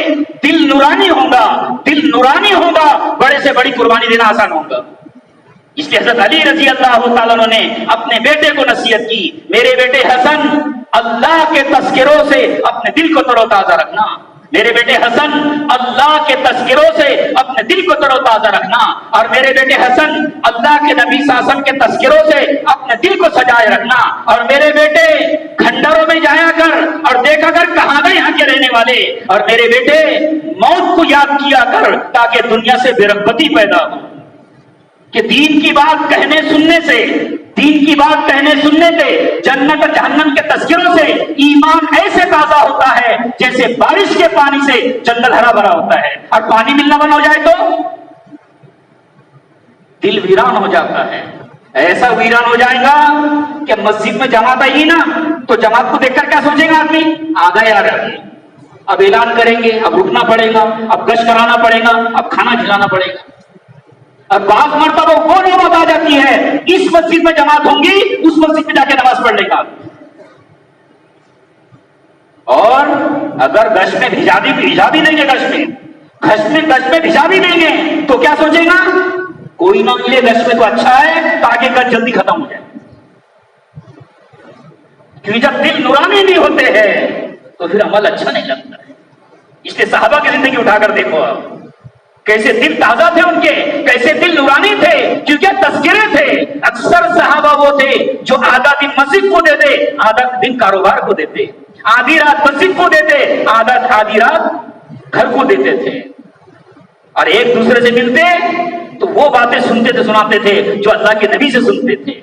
[SPEAKER 1] دل نورانی ہوگا, دل نورانی ہوگا, بڑے سے بڑی قربانی دینا آسان ہوگا. اس لیے حضرت علی رضی اللہ تعالیٰ عنہ نے اپنے بیٹے کو نصیحت کی, میرے بیٹے حسن اللہ کے تذکروں سے اپنے دل کو تر و تازہ رکھنا, میرے بیٹے حسن اللہ کے تذکروں سے اپنے دل کو تر و تازہ رکھنا, اور میرے بیٹے حسن اللہ کے نبی صلی اللہ علیہ وسلم کے تذکروں سے اپنے دل کو سجائے رکھنا, اور میرے بیٹے کھنڈروں میں جایا کر اور دیکھا کر کہاں گئے یہاں کے رہنے والے, اور میرے بیٹے موت کو یاد کیا کر تاکہ دنیا سے بے رغبتی پیدا ہو. کہ دین کی بات کہنے سننے سے, دین کی بات کہنے سننے سے, جنت اور جہنم کے تذکروں سے ایمان ایسے تازہ ہوتا ہے جیسے بارش کے پانی سے جنگل ہرا بھرا ہوتا ہے, اور پانی ملنا بند ہو جائے تو دل ویران ہو جاتا ہے. ایسا ویران ہو جائے گا کہ مسجد میں جماعت آئی نا تو جماعت کو دیکھ کر کیا سوچے گا آدمی, آ گئے, اب اعلان کریں گے, اب رکنا پڑے گا, اب گشت کرانا پڑے گا, اب کھانا کھلانا پڑے گا. اور بعض مرتبہ وہ نوبت آ جاتی ہے اس مسجد میں جماعت ہوں گی, اس مسجد میں جا کے نماز پڑھ لے گا, اور اگر گشت میں بھیجا بھی دیں گے, گشت میں بھیجا بھی دیں گے تو کیا سوچے گا, کوئی نہ ملے گشت میں تو اچھا ہے تاکہ گشت جلدی ختم ہو جائے. کیونکہ جب دل نورانی نہیں ہوتے ہیں تو پھر عمل اچھا نہیں لگتا ہے. اس لیے صحابہ کی زندگی اٹھا کر دیکھو آپ, کیسے دل تازہ تھے ان کے, کیسے دل نورانی تھے, کیونکہ تذکرے تھے. اکثر صحابہ وہ تھے جو آدھا دن مسجد کو دیتے, آدھا دن کاروبار کو دیتے, آدھی رات مسجد کو دیتے, آدھی رات گھر کو دیتے تھے, اور ایک دوسرے سے ملتے تو وہ باتیں سنتے تھے, سناتے تھے جو اللہ کے نبی سے سنتے تھے.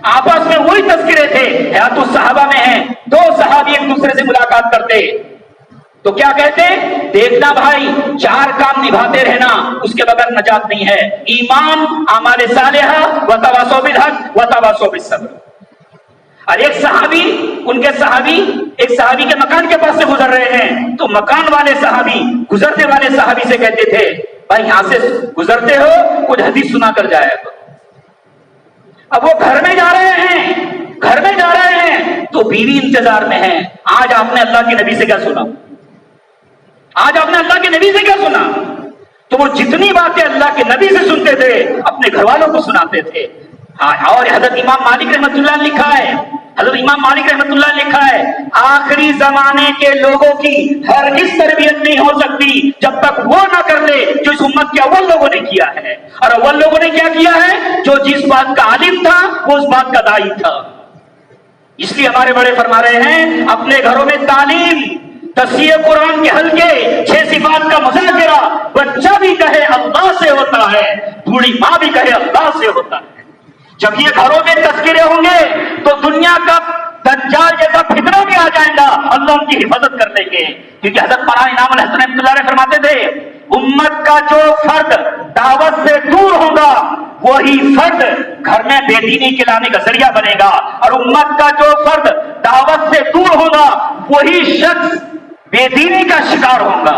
[SPEAKER 1] آپس میں وہی تذکرے تھے. حیات الصحابہ میں ہیں, 2 صحابی ایک دوسرے سے ملاقات کرتے, تو کیا کہتے؟ دیکھنا بھائی، 4 کام نبھاتے رہنا، اس کے بغیر نجات نہیں ہے: ایمان، اعمال صالحہ، وتواصوا بالحق وتواصوا بالصبر۔ اور ایک صحابی کے مکان کے پاس سے گزر رہے ہیں، تو مکان والے صحابی گزرتے والے صحابی سے کہتے تھے: بھائی یہاں سے گزرتے ہو، کچھ حدیث سنا کر جایا کرو۔ اب وہ گھر میں جا رہے ہیں تو بیوی انتظار میں ہے: آج آپ نے اللہ کے نبی سے کیا سنا؟ تو وہ جتنی باتیں اللہ کے نبی سے سنتے تھے اپنے گھر والوں کو سناتے تھے۔ ہاں، اور حضرت امام مالک رحمۃ اللہ نے لکھا ہے آخری زمانے کے لوگوں کی ہرگز تربیت نہیں ہو سکتی جب تک وہ نہ کر لے جو اس امت کے اول لوگوں نے کیا ہے۔ اور اول لوگوں نے کیا کیا ہے؟ جو جس بات کا عالم تھا وہ اس بات کا داعی تھا۔ اس لیے ہمارے بڑے فرما رہے ہیں اپنے گھروں میں تعلیم، تفسیر قرآن کے حلقے، 6 صفات کا مذاکرہ، بچہ بھی کہے اللہ سے ہوتا ہے، بوڑھی ماں بھی کہے اللہ سے ہوتا ہے۔ جب یہ گھروں میں تذکرے ہوں گے تو دنیا کا دجال جیسا فتنہ بھی آ جائے گا، اللہ ان کی حفاظت کر دیں گے۔ کیونکہ حضرت مولانا انعام الحسن رحمۃ اللہ علیہ فرماتے تھے امت کا جو فرد دعوت سے دور ہوگا وہی فرد گھر میں بے دینی کے لانے کا ذریعہ بنے گا، اور امت کا جو فرد دعوت سے دور ہوگا وہی شخص بے دینی کا شکار ہوگا۔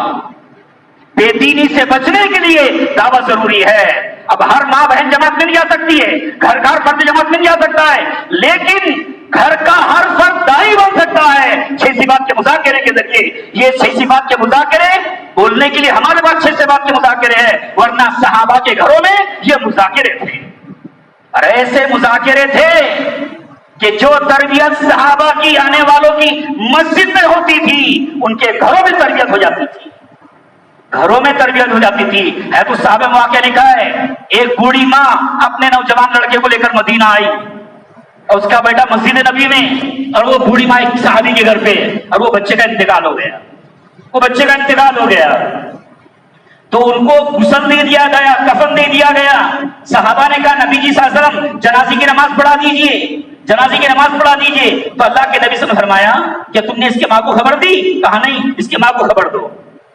[SPEAKER 1] بے دینی سے بچنے کے لیے دعوت ضروری ہے۔ اب ہر ماں بہن جماعت میں نہیں آ سکتی ہے، گھر فرد جماعت میں نہیں آ سکتا ہے، لیکن گھر کا ہر فرد داعی بن سکتا ہے 6 صفات کے مذاکرے کے ذریعے۔ یہ 6 صفات کے مذاکرے بولنے کے لیے ہمارے پاس 6 صفات کے مذاکرے ہیں، ورنہ صحابہ کے گھروں میں یہ مذاکرے تھے، اور ایسے مذاکرے تھے کہ جو تربیت صحابہ کی آنے والوں کی مسجد میں ہوتی تھی ان کے گھروں میں تربیت ہو جاتی تھی۔ ہے تو صحابہ میں واقعہ لکھا ہے، ایک بوڑھی ماں اپنے نوجوان لڑکے کو لے کر مدینہ آئی، اور اس کا بیٹا مسجد نبی میں، اور وہ بوڑھی ماں ایک صحابی کے گھر پہ، اور وہ بچے کا انتقال ہو گیا۔ تو ان کو غسل دے دیا گیا، کفن دے دیا گیا۔ صحابہ نے کہا نبی جی صلی اللہ علیہ وسلم جنازے کی نماز پڑھا دیجئے۔ تو اللہ کے نبی صلی اللہ علیہ وسلم نے فرمایا کہ تم نے اس کی ماں کو خبر دی؟ کہا نہیں، اس کی ماں کو خبر دو۔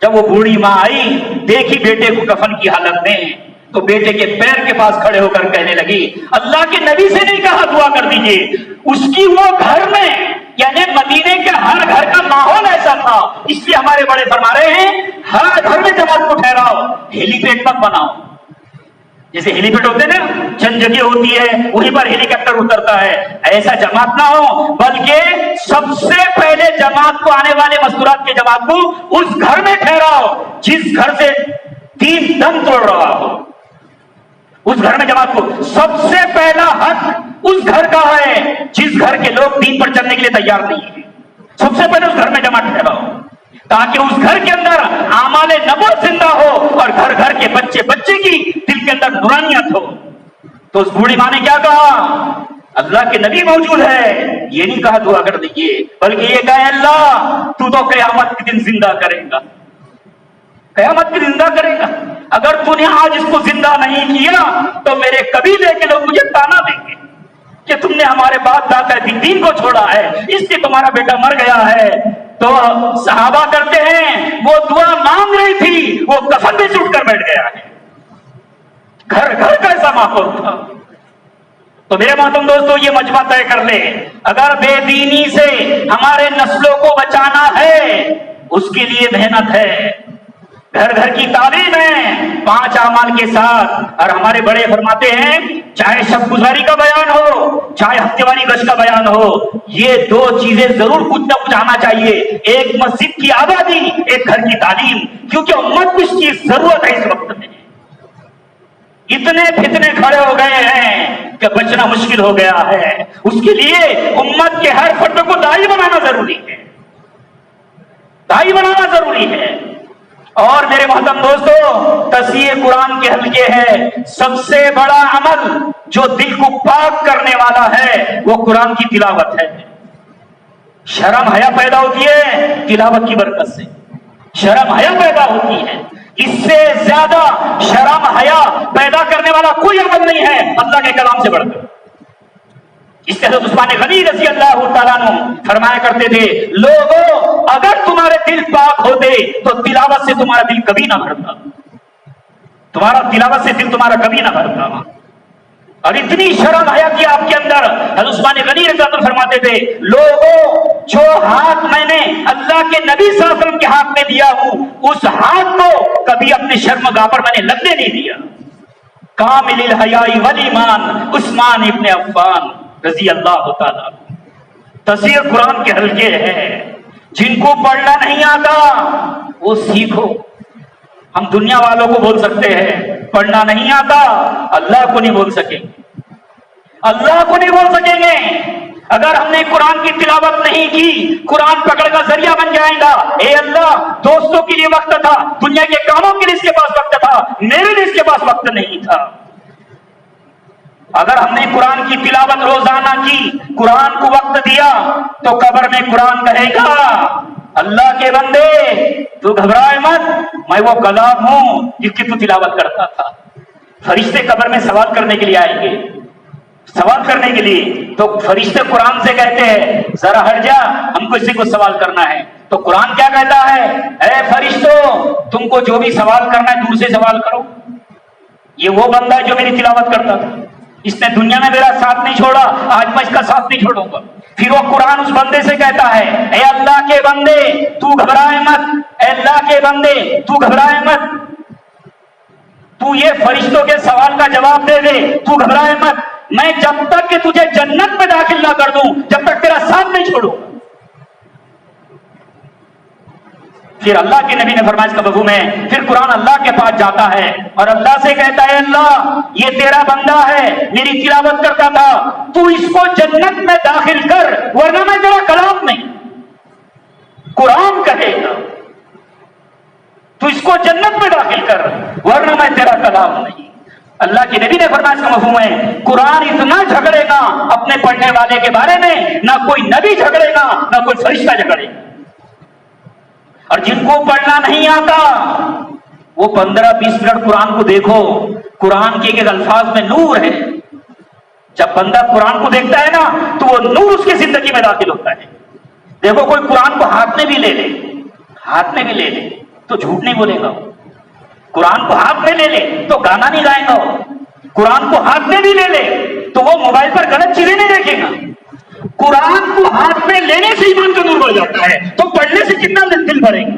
[SPEAKER 1] جب وہ بوڑھی ماں آئی، دیکھی بیٹے کو کفن کی حالت میں، تو بیٹے کے پیر کے پاس کھڑے ہو کر کہنے لگی اللہ کے نبی سے نہیں کہا دعا کر دیجئے؟ اس کی وہ گھر میں، یعنی مدینے کے ہر گھر کا ماحول ایسا تھا۔ اس لیے ہمارے بڑے فرما رہے ہیں ہر گھر میں جماعت کو ٹھہراؤ، ہیلی پیڈ مت بناؤ۔ جیسے ہیلی پیڈ ہوتے ہیں نا، چند جگہ ہوتی ہے وہیں پر ہیلی کاپٹر اترتا ہے، ایسا جماعت نہ ہو، بلکہ سب سے پہلے جماعت کو آنے والے مستورات کے جماعت کو اس گھر میں ٹھہراؤ جس گھر سے دین دم توڑ رہا ہو۔ اس گھر میں جماعت کو، سب سے پہلا حق اس گھر کا ہے جس گھر کے لوگ دین پر چلنے کے لیے تیار نہیں ہیں۔ سب سے پہلے اس گھر میں جماعت ٹھہراؤ تاکہ اس گھر کے اندر اعمال نبوت زندہ ہو، اور گھر گھر کے بچے کی دل کے اندر نورانیت ہو۔ تو اس بوڑھی ماں نے کیا کہا؟ اللہ کے نبی موجود ہے، یہ نہیں کہا دعا کر دیجیے، بلکہ یہ کہا اللہ تو قیامت کے دن زندہ کرے گا، اگر تو نے آج اس کو زندہ نہیں کیا تو میرے قبیلے کے لوگ مجھے تانا دیں گے کہ تم نے ہمارے باپ دادا کی دین کو چھوڑا ہے، اس لیے تمہارا بیٹا مر گیا ہے۔ تو صحابہ کرتے ہیں وہ دعا مانگ رہی تھی، وہ کفن میں چھوٹ کر بیٹھ گیا ہے۔ گھر گھر کا ایسا ماحول تھا۔ تو میرے محترم دوستو، یہ مجمع طے کر لے، اگر بے دینی سے ہمارے نسلوں کو بچانا ہے اس کے لیے محنت ہے، گھر گھر کی تعلیم ہے 5 اعمال کے ساتھ۔ اور ہمارے بڑے فرماتے ہیں چاہے شب گزاری کا بیان ہو، چاہے ہفتے واری گشت کا بیان ہو، یہ 2 چیزیں ضرور کچھ نہ کچھ آنا چاہیے، ایک مسجد کی آبادی، ایک گھر کی تعلیم، کیونکہ امت کو اس کی ضرورت ہے۔ اس وقت میں اتنے فتنے کھڑے ہو گئے ہیں کہ بچنا مشکل ہو گیا ہے، اس کے لیے امت کے ہر فرد کو داعی بنانا ضروری ہے۔ اور میرے محترم دوستو، تفسیر قرآن کے حلقے ہے، سب سے بڑا عمل جو دل کو پاک کرنے والا ہے وہ قرآن کی تلاوت ہے۔ شرم حیا پیدا ہوتی ہے تلاوت کی برکت سے، شرم حیا پیدا ہوتی ہے۔ اس سے زیادہ شرم حیا پیدا کرنے والا کوئی عمل نہیں ہے اللہ کے کلام سے بڑھ کر۔ اس حضرت عثمان غنی رضی اللہ تعالیٰ عنہ فرمایا کرتے تھے، لوگوں اگر تمہارے دل پاک ہوتے تو تلاوت سے تمہارا دل کبھی نہ بھرتا، تلاوت سے دل تمہارا کبھی نہ بھرتا۔ اور اتنی شرم حیا کی آپ کے اندر، حضرت عثمان غنی رضی اللہ عنہ فرماتے تھے، لوگوں جو ہاتھ میں نے اللہ کے نبی صلی اللہ علیہ وسلم کے ہاتھ میں دیا ہوں، اس ہاتھ کو کبھی اپنے شرمگاہ پر میں نے لگنے نہیں دیا۔ کامل الحیاء والایمان عثمان ابن عفان رضی اللہ تعالیٰ۔ تفسیر قرآن کے حلقے ہیں، جن کو پڑھنا نہیں آتا وہ سیکھو۔ ہم دنیا والوں کو بول سکتے ہیں، پڑھنا نہیں آتا اللہ کو نہیں بول سکیں گے، اللہ کو نہیں بول سکیں گے۔ اگر ہم نے قرآن کی تلاوت نہیں کی، قرآن پکڑ کا ذریعہ بن جائے گا، اے اللہ دوستوں کے لیے وقت تھا، دنیا کے کاموں کے لیے اس کے پاس وقت تھا، میرے لیے اس کے پاس وقت نہیں تھا۔ اگر ہم نے قرآن کی تلاوت روزانہ کی، قرآن کو وقت دیا، تو قبر میں قرآن کہے گا، اللہ کے بندے تو گھبرائے مت، میں وہ کلام ہوں جس کی تو تلاوت کرتا تھا۔ فرشتے قبر میں سوال کرنے کے لیے آئیں گے، سوال کرنے کے لیے، تو فرشتے قرآن سے کہتے ہیں ذرا ہٹ جا، ہم کو اسی کو سوال کرنا ہے۔ تو قرآن کیا کہتا ہے، اے فرشتوں تم کو جو بھی سوال کرنا ہے دور سے سوال کرو، یہ وہ بندہ ہے جو میری تلاوت کرتا تھا، اس نے دنیا میں میرا ساتھ نہیں چھوڑا، آج میں اس کا ساتھ نہیں چھوڑوں گا۔ پھر وہ قرآن اس بندے سے کہتا ہے، اے اللہ کے بندے تو گھبرائے مت، اے اللہ کے بندے تو گھبرائے مت، تو یہ فرشتوں کے سوال کا جواب دے دے، تو گھبرائے مت، میں جب تک کہ تجھے جنت میں داخل نہ کر دوں جب تک تیرا ساتھ نہیں چھوڑوں۔ پھر اللہ کے نبی نے فرمایا اس کا مفہوم ہے، پھر قرآن اللہ کے پاس جاتا ہے اور اللہ سے کہتا ہے، اللہ یہ تیرا بندہ ہے، میری تلاوت کرتا تھا، تو اس کو جنت میں داخل کر ورنہ میں تیرا کلام نہیں۔ قرآن کہے گا تو اس کو جنت میں داخل کر ورنہ میں تیرا کلام نہیں۔ اللہ کے نبی نے فرمایا اس کا مفہوم ہے، قرآن اتنا جھگڑے گا اپنے پڑھنے والے کے بارے میں، نہ کوئی نبی جھگڑے گا نہ کوئی فرشتہ جھگڑے گا۔ اور جن کو پڑھنا نہیں آتا وہ 15-20 منٹ قرآن کو دیکھو، قرآن کے ایک الفاظ میں نور ہے۔ جب بندہ قرآن کو دیکھتا ہے نا تو وہ نور اس کی زندگی میں داخل ہوتا ہے۔ دیکھو کوئی قرآن کو ہاتھ میں بھی لے لے، ہاتھ میں بھی لے لے تو جھوٹ نہیں بولے گا، قرآن کو ہاتھ میں لے لے تو گانا نہیں گائے گا، قرآن کو ہاتھ میں بھی لے لے تو وہ موبائل پر غلط چیزیں نہیں دیکھے گا۔ قرآن کو ہاتھ میں لینے سے ایمان کا نور بڑھ جاتا ہے، تو پڑھنے سے کتنا دل بھرے گا۔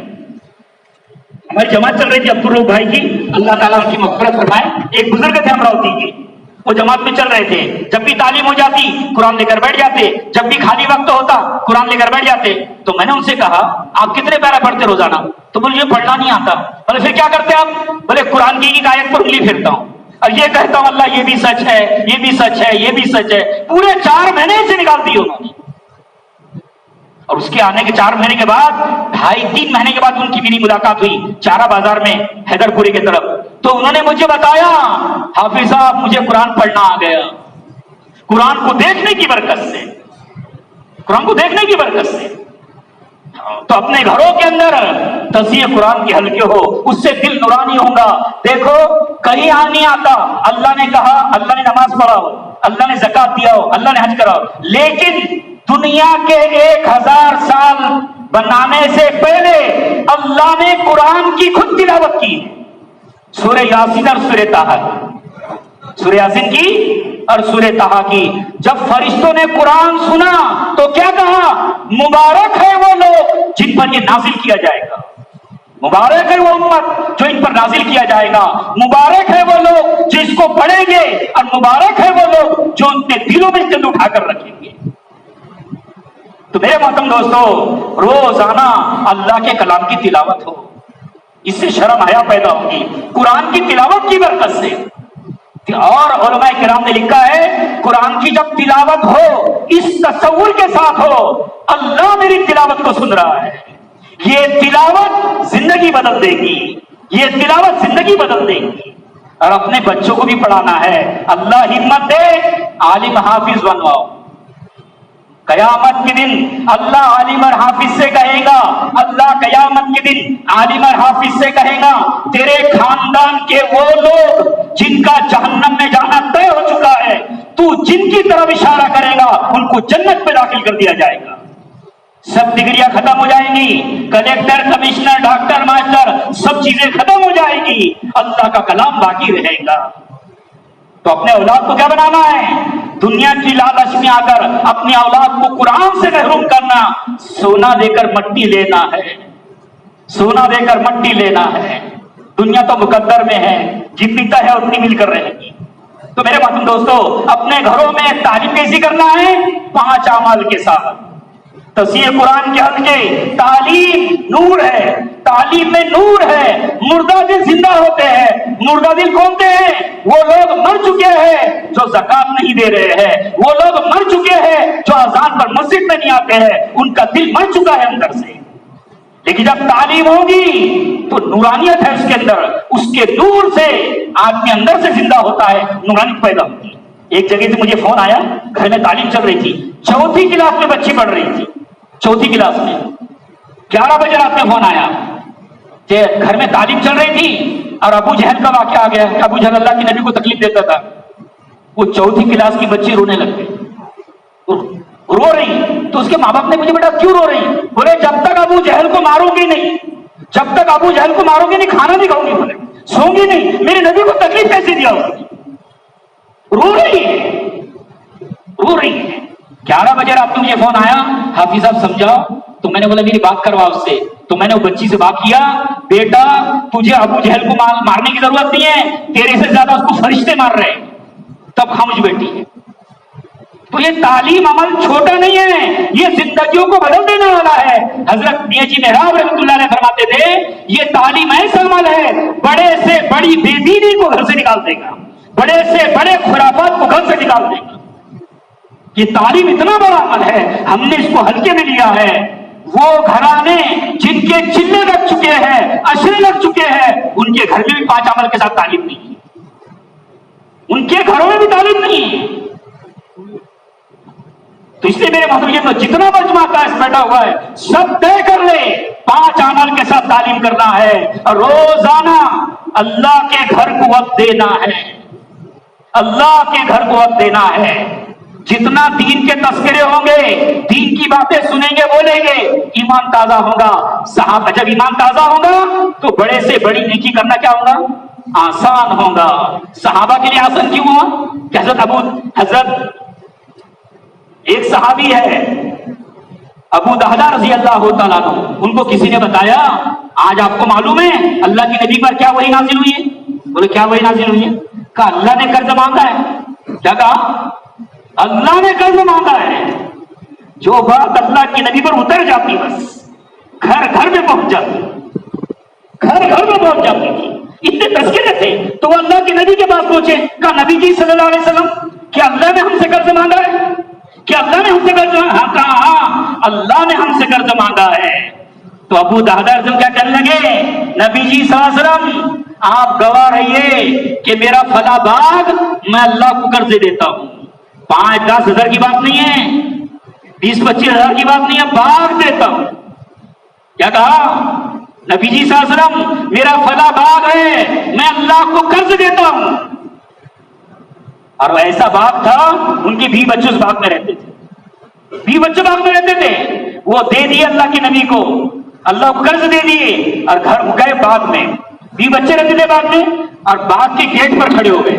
[SPEAKER 1] ہماری جماعت چل رہی تھی عبدالروف بھائی کی، اللہ تعالیٰ اس کی مغفرت فرمائے، ایک بزرگ تھے امراوتی کے، وہ جماعت میں چل رہے تھے، جب بھی تعلیم ہو جاتی قرآن لے کر بیٹھ جاتے، جب بھی خالی وقت ہوتا قرآن لے کر بیٹھ جاتے۔ تو میں نے ان سے کہا آپ کتنے پیرا پڑھتے روزانہ؟ تو بولے یہ پڑھنا نہیں آتا۔ بولے پھر کیا کرتے آپ؟ بولے قرآن کی ایک آیت پر انگلی پھیرتا ہوں اور یہ کہتا ہوں اللہ یہ بھی سچ ہے، یہ بھی سچ ہے، یہ بھی سچ ہے۔ پورے 4 مہینے سے نکال دیے انہوں نے، اور اس کے آنے کے 4 مہینے کے بعد 2.5-3 مہینے کے بعد ان کی میری ملاقات ہوئی چارہ بازار میں حیدر پوری کی طرف۔ تو انہوں نے مجھے بتایا حافظ صاحب مجھے قرآن پڑھنا آ گیا، قرآن کو دیکھنے کی برکت سے، قرآن کو دیکھنے کی برکت سے۔ تو اپنے گھروں کے اندر تفسیر قرآن کے حلقے ہو، اس سے دل نورانی ہوگا۔ دیکھو کہیں نہیں آتا اللہ نے کہا، اللہ نے نماز پڑھاؤ، اللہ نے زکات دیا ہو، اللہ نے حج کراؤ، لیکن دنیا کے 1000 سال بنانے سے پہلے اللہ نے قرآن کی خود تلاوت کی، سورہ یاسین اور سورہ طٰہٰ، سورہ یاسین کی اور سورہ طٰہٰ کی۔ جب فرشتوں نے قرآن سنا تو کیا کہا؟ مبارک ہے وہ لوگ جن پر یہ نازل کیا جائے گا، مبارک ہے وہ امت جو ان پر نازل کیا جائے گا، مبارک ہے وہ لوگ جو اس کو پڑھیں گے، اور مبارک ہے وہ لوگ جو اپنے دلوں میں اس کو اٹھا کر رکھیں گے۔ تو میرے محترم دوستو، روزانہ اللہ کے کلام کی تلاوت ہو، اس سے شرم حیا پیدا ہوگی، قرآن کی تلاوت کی برکت سے۔ اور علماء کرام نے لکھا ہے قرآن کی جب تلاوت ہو اس تصور کے ساتھ ہو اللہ میری تلاوت کو سن رہا ہے، یہ تلاوت زندگی بدل دے گی، یہ تلاوت زندگی بدل دے گی۔ اور اپنے بچوں کو بھی پڑھانا ہے، اللہ ہمت دے عالم حافظ بنواؤ۔ قیامت کے دن اللہ عالم اور حافظ سے کہے گا، اللہ قیامت کے دن عالم اور حافظ سے کہے گا تیرے خاندان کے وہ لوگ جن کا جہنم میں جانا طے ہو چکا ہے
[SPEAKER 2] تو جن کی طرف اشارہ کرے گا ان کو جنت میں داخل کر دیا جائے گا. سب ڈگریاں ختم ہو جائیں گی، کلیکٹر، کمشنر، ڈاکٹر، ماسٹر، سب چیزیں ختم ہو جائیں گی، اللہ کا کلام باقی رہے گا. تو اپنے اولاد کو کیا بنانا ہے؟ دنیا کی لالچ میں آ کر اپنی اولاد کو قرآن سے محروم کرنا، سونا دے کر مٹی لینا ہے، سونا دے کر مٹی لینا ہے. دنیا تو مقدر میں ہے، جتنی طے ہے اتنی مل کر رہے گی. تو میرے محترم دوستو، اپنے گھروں میں تعلیم کیسی کرنا ہے؟ 5 اعمال کے ساتھ. تفسیر قرآن کے حلقے، تعلیم نور ہے، تعلیم میں نور ہے. مردہ دل زندہ ہوتے ہیں. مردہ دل کون سے ہیں؟ وہ لوگ مر چکے ہیں جو زکات نہیں دے رہے ہیں، وہ لوگ مر چکے ہیں جو اذان پر مسجد میں نہیں آتے ہیں، ان کا دل مر چکا ہے اندر سے. لیکن جب تعلیم ہوگی تو نورانیت ہے اس کے اندر، اس کے نور سے آدمی اندر سے زندہ ہوتا ہے، نورانیت پیدا ہوتی ہے. ایک جگہ سے مجھے فون آیا، گھر میں تعلیم چل رہی تھی، 4تھی کلاس میں بچی پڑھ رہی تھی، 4تھی کلاس میں. 11 بجے رات میں فون آیا کہ گھر میں تعلیم چل رہی تھی اور ابو جہل کا واقعہ آ گیا کہ ابو جہل اللہ کے نبی کو تکلیف دیتا تھا. وہ 4تھی کلاس کی بچی رونے لگ گئی، رو رہی. تو اس کے ماں باپ نے مجھے بیٹا کیوں رو رہی؟ بولے جب تک ابو جہل کو مارو گی نہیں، جب تک ابو جہل کو مارو گی نہیں، کھانا نہیں کھاؤ گی، بولے سو گی نہیں، میرے نبی کو تکلیف کیسے دیا ہوگی؟ رو رہی ہے، رو رہی ہے. 11 بجے رات کو مجھے فون آیا، حافظ صاحب سمجھاؤ. تو میں نے بولا میری بات کروا اس سے. تو میں نے وہ بچی سے بات کیا، بیٹا تجھے ابو جہل کو مارنے کی ضرورت نہیں ہے، تیرے سے زیادہ اس کو فرشتے مار رہے ہیں. تب خاموش بیٹھی ہے. تو یہ تعلیم عمل چھوٹا نہیں ہے، یہ زندگیوں کو بدل دینے والا ہے. حضرت میاں جی محراب رحمۃ اللہ علیہ فرماتے تھے یہ تعلیم ایسا عمل ہے بڑے سے بڑی بے دینی کو گھر سے نکال دے گا، بڑے سے بڑے خرافات کو گھر سے نکال دے گا. یہ تعلیم اتنا بڑا عمل ہے، ہم نے اس کو ہلکے میں لیا ہے. وہ گھرانے جن کے چلے لگ چکے ہیں، اشرے لگ چکے ہیں، ان کے گھر میں بھی 5 عمل کے ساتھ تعلیم نہیں ہے، ان کے گھروں میں بھی تعلیم نہیں ہے. تو اس لیے میرے محترم جتنا مجمع کا اس بیٹھا ہوا ہے سب طے کر لے 5 عمل کے ساتھ تعلیم کرنا ہے، اور روزانہ اللہ کے گھر کو وقت دینا ہے، اللہ کے گھر کو وقت دینا ہے. جتنا دین کے تذکرے ہوں گے، دین کی باتیں سنیں گے، بولیں گے، ایمان تازہ ہوگا. صحابہ جب ایمان تازہ ہوگا تو بڑے سے بڑی نیکی کرنا کیا ہوگا؟ آسان ہوگا. صحابہ کے لیے آسان کیوں ہوا؟ کہ حضرت ایک صحابی ہے ابو دہدہ رضی اللہ تعالیٰ عنہ، ان کو کسی نے بتایا آج آپ کو معلوم ہے اللہ کی نبی پر کیا وحی نازل ہوئی ہے؟ بولے کیا وحی نازل ہوئی ہے؟ کہا اللہ نے قرض مانگا ہے. کیا کہا؟ اللہ نے قرض مانگا ہے. جو بات اللہ کی نبی پر اتر جاتی بس گھر گھر میں پہنچ جاتی، گھر گھر میں پہنچ جاتی تھی. اتنے تذکرے تھے تو وہ اللہ کے نبی کے پاس پہنچے. کہا نبی جی صلی اللہ علیہ وسلم کیا اللہ نے ہم سے قرض مانگا ہے؟ کیا اللہ نے ہم سے قرض مانگا؟ ہاں کہا ہاں اللہ نے ہم سے قرض مانگا ہے. تو ابو دہدہ کیا کہنے لگے؟ نبی جی صلی اللہ علیہ وسلم آپ گواہ رہیے کہ میرا فلاں باغ میں اللہ کو قرض دیتا ہوں. 5-10 ہزار کی بات نہیں ہے، 20-25 ہزار کی بات نہیں ہے، باغ دیتا ہوں. کیا کہا نبی جی صلی اللہ علیہ وسلم؟ میرا فلاں باغ ہے میں اللہ کو قرض دیتا ہوں. اور وہ ایسا باغ تھا ان کے 20 بچے اس باغ میں رہتے تھے، 20 بچے باغ میں رہتے تھے. وہ دے دیے اللہ کے نبی کو، اللہ کو قرض دے دیے اور گھر گئے باغ میں. 20 بچے رہتے تھے باغ میں اور باغ کے گیٹ پر کھڑے ہو گئے،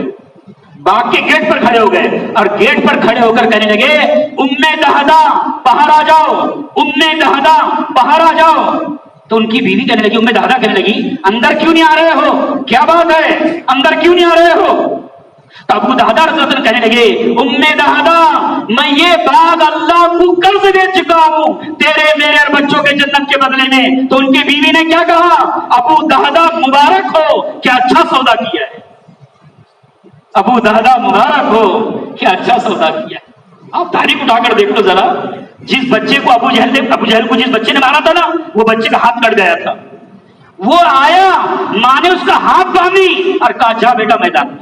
[SPEAKER 2] باغ کے گیٹ پر کھڑے ہو گئے اور گیٹ پر کھڑے ہو کر کہنے لگے ام دہدہ باہر آ جاؤ، ام دہدہ باہر آ جاؤ. تو ان کی بیوی کہنے لگی، ام دہدہ کہنے لگی اندر کیوں نہیں آ رہے ہو؟ کیا بات ہے اندر کیوں نہیں آ رہے ہو؟ تو ابو دہدہ رضی اللہ عنہ کہنے لگے ام دہدہ میں یہ باغ اللہ کو قرض دے چکا ہوں تیرے میرے اور بچوں کے جنت کے بدلے میں. تو ان کی بیوی نے کیا کہا؟ ابو دہدہ مبارک ہو کیا اچھا سودا کیا ہے، ابو دہدہ مبارک ہو کیا اچھا سودا کیا. آپ تاریخ اٹھا کر دیکھ لو ذرا، جس بچے کو ابو جہل کو جس بچے نے مارا تھا نا، وہ بچے کا ہاتھ کٹ گیا تھا. وہ آیا، ماں نے اس کا ہاتھ باندھی اور کہا جا بیٹا میدان.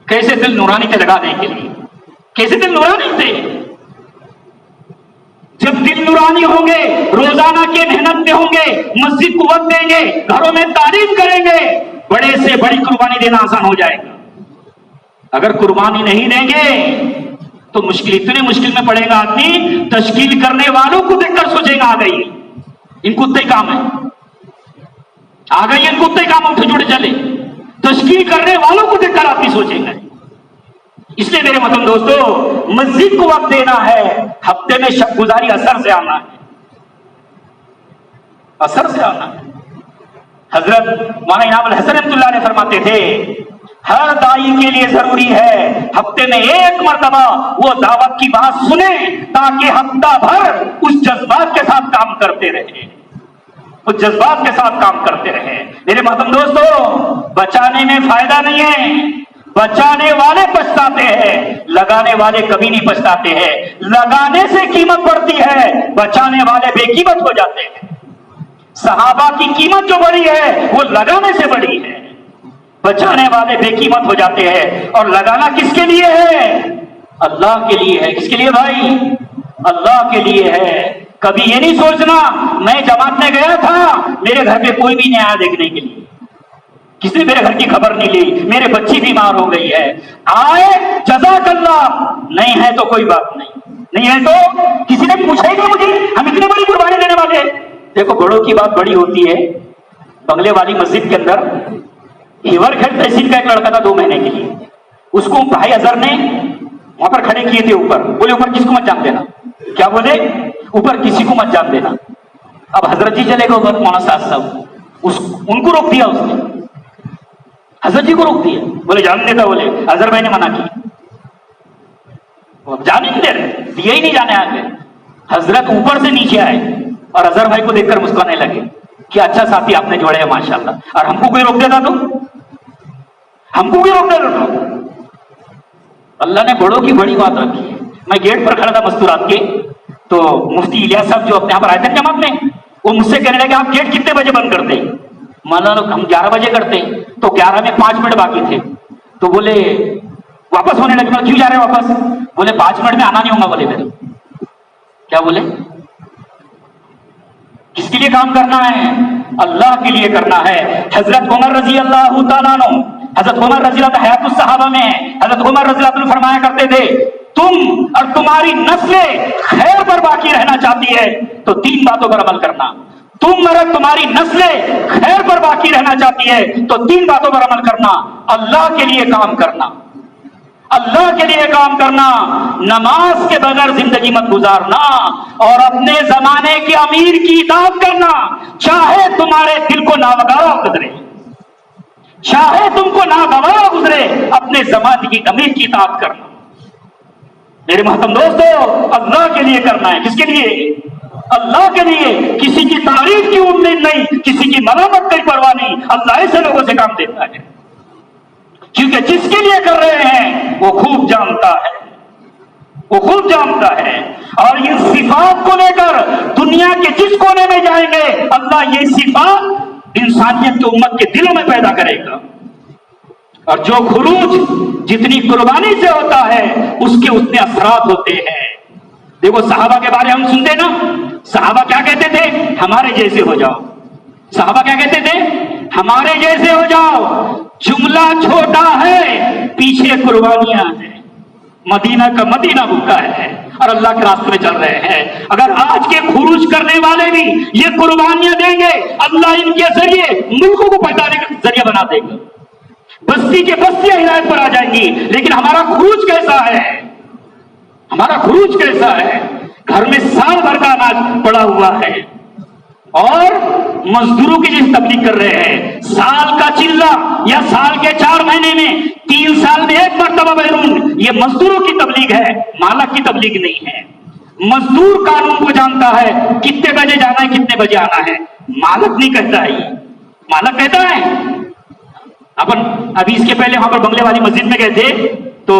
[SPEAKER 2] کیسے دل نورانی تھے لگانے کے لیے، کیسے دل نورانی تھے. جب دل نورانی ہوں گے، روزانہ کے محنت میں ہوں گے، مسجد کو وقت دیں گے، گھروں میں تعلیم کریں گے، بڑے سے بڑی قربانی دینا آسان ہو جائے گا. اگر قربانی نہیں دیں گے تو اتنے مشکل میں پڑے گا آدمی، تشکیل کرنے والوں کو دیکھ کر سوچے گا آ گئی ان کتے کام ہے، آ گئی ان کتے کام، اٹھ جڑ چلے، تشکیل کرنے والوں کو دیکھ کر آدمی سوچے گا۔ اس لیے میرے محترم دوستو، مسجد کو وقت دینا ہے، ہفتے میں شب گزاری اثر سے آنا ہے، اثر سے آنا ہے۔ حضرت مولانا انعام الحسن رحمۃ اللہ علیہ فرماتے تھے ہر دائی کے لیے ضروری ہے ہفتے میں ایک مرتبہ وہ دعوت کی بات سنیں تاکہ ہفتہ بھر اس جذبات کے ساتھ کام کرتے رہیں، اس جذبات کے ساتھ کام کرتے رہیں۔ میرے محترم دوستو، بچانے میں فائدہ نہیں ہے، بچانے والے پچھتاتے ہیں، لگانے والے کبھی نہیں پچھتاتے ہیں۔ لگانے سے قیمت بڑھتی ہے، بچانے والے بے قیمت ہو جاتے ہیں۔ صحابہ کی قیمت جو بڑی ہے وہ لگانے سے بڑی ہے، بچانے والے بے قیمت ہو جاتے ہیں۔ اور لگانا کس کے لیے ہے؟ اللہ کے لیے ہے۔ کس کے لیے بھائی؟ اللہ کے لیے ہے۔ کبھی یہ نہیں سوچنا میں جماعت میں گیا تھا، میرے گھر پہ کوئی بھی نہیں آیا دیکھنے کے لیے، کسی نے میرے گھر کی خبر نہیں لی، میرے بچی بیمار ہو گئی ہے، آئے جزاک اللہ، نہیں ہے تو کوئی بات نہیں ہے تو کسی نے پوچھا ہی نہیں مجھے، ہم اتنے بڑی قربانی دینے والے ہیں۔ دیکھو بڑوں کی بات بڑی ہوتی ہے۔ بنگلے والی مسجد کے اندر ہیور کھیڑ تحصیل کا ایک لڑکا تھا 2 مہینے کے لیے، اس کو بھائی اظہر نے وہاں پر کھڑے کیے تھے، اوپر بولے اوپر کس کو مت جان دینا، کیا بولے؟ اوپر کسی کو مت جان دینا۔ اب حضرت جی چلے گئے اوپر، مولانا صاحب ان کو روک دیا، اس نے حضرت جی کو روک دیا، بولے جان دیتا، بولے اظہر بھائی نے منع کی، جانے نہیں دے رہے، دیا ہی نہیں جانے آگے۔ حضرت اوپر سے نیچے آئے اور اظہر بھائی کو دیکھ کر مسکرانے لگے کہ اچھا ساتھی آپ نے جوڑے ہیں ماشاءاللہ، اور ہم کو کوئی روک دیتا تو، ہم کو کوئی روک دیتا تو۔ اللہ نے بڑوں کی بڑی بات رکھی ہے۔ میں گیٹ پر کھڑا تھا مستورات کے، تو مفتی الیاس صاحب جو اپنے یہاں پر آئے تھے جماعت میں، وہ مجھ سے کہنے لگے آپ گیٹ کتنے بجے بند کرتے ہیں؟ مولانا ہم 11 بجے کرتے ہیں، تو 11 میں 5 منٹ باقی تھے، تو بولے واپس ہونے لگے، کیوں جا رہے ہیں واپس؟ بولے 5 منٹ میں آنا نہیں ہوگا، بولے پھر کیا بولے؟ کس کے لیے کام کرنا ہے؟ اللہ کے لیے کرنا ہے۔ حضرت عمر رضی اللہ تعالیٰ عنہ، حضرت عمر رضی اللہ حیات الصحابہ میں حضرت عمر رضی اللہ عنہ فرمایا کرتے تھے تم اور تمہاری نسلیں خیر پر باقی رہنا چاہتی ہے تو 3 باتوں پر عمل کرنا۔ تم اور تمہاری نسلیں خیر پر باقی رہنا چاہتی ہے تو 3 باتوں پر عمل کرنا۔ اللہ کے لیے کام کرنا، اللہ کے لیے کام کرنا، نماز کے بغیر زندگی مت گزارنا، اور اپنے زمانے کے امیر کی اطاعت کرنا، چاہے تمہارے دل کو ناگوار گزرے، چاہے تم کو ناگوار گزرے، اپنے زمانے کی امیر کی اطاعت کرنا۔ میرے محترم دوستو، اللہ کے لیے کرنا ہے۔ کس کے لیے؟ اللہ کے لیے۔ کسی کی تعریف کی امید نہیں، کسی کی ملامت کی پرواہ نہیں، اللہ ایسے لوگوں سے کام دیتا ہے، کیونکہ جس کے لیے کر رہے ہیں وہ خوب جانتا ہے، وہ خوب جانتا ہے۔ اور یہ صفات کو لے کر دنیا کے جس کونے میں جائیں گے، اللہ یہ صفات انسانیت کی امت کے دلوں میں پیدا کرے گا۔ اور جو خروج جتنی قربانی سے ہوتا ہے اس کے اتنے اثرات ہوتے ہیں۔ دیکھو صحابہ کے بارے ہم سنتے نا، صحابہ کیا کہتے تھے؟ ہمارے جیسے ہو جاؤ۔ صحابہ کیا کہتے تھے؟ ہمارے جیسے ہو جاؤ۔ جملہ چھوٹا ہے، پیچھے قربانیاں ہیں۔ مدینہ کا مدینہ بھوکا ہے اور اللہ کے راستے میں چل رہے ہیں۔ اگر آج کے خروج کرنے والے بھی یہ قربانیاں دیں گے، اللہ ان کے ذریعے ملکوں کو پہچانے کا ذریعہ بنا دے گا، بستی کے بستیاں ہدایت پر آ جائیں گی۔ لیکن ہمارا خروج کیسا ہے؟ ہمارا خروج کیسا ہے؟ گھر میں سال بھر کا اناج پڑا ہوا ہے اور مزدوروں کی جیسے تبلیغ کر رہے ہیں۔ سال کا چلہ یا سال کے 4 مہینے میں 3 سال میں 1 مرتبہ بیرون، یہ مزدوروں کی تبلیغ ہے، مالک کی تبلیغ نہیں ہے۔ مزدور قانون کو جانتا ہے، کتنے بجے جانا ہے کتنے بجے آنا ہے، مالک نہیں کہتا ہے۔ یہ مالک کہتا ہے۔ اپن ابھی اس کے پہلے وہاں پر بنگلے والی مسجد میں گئے تھے تو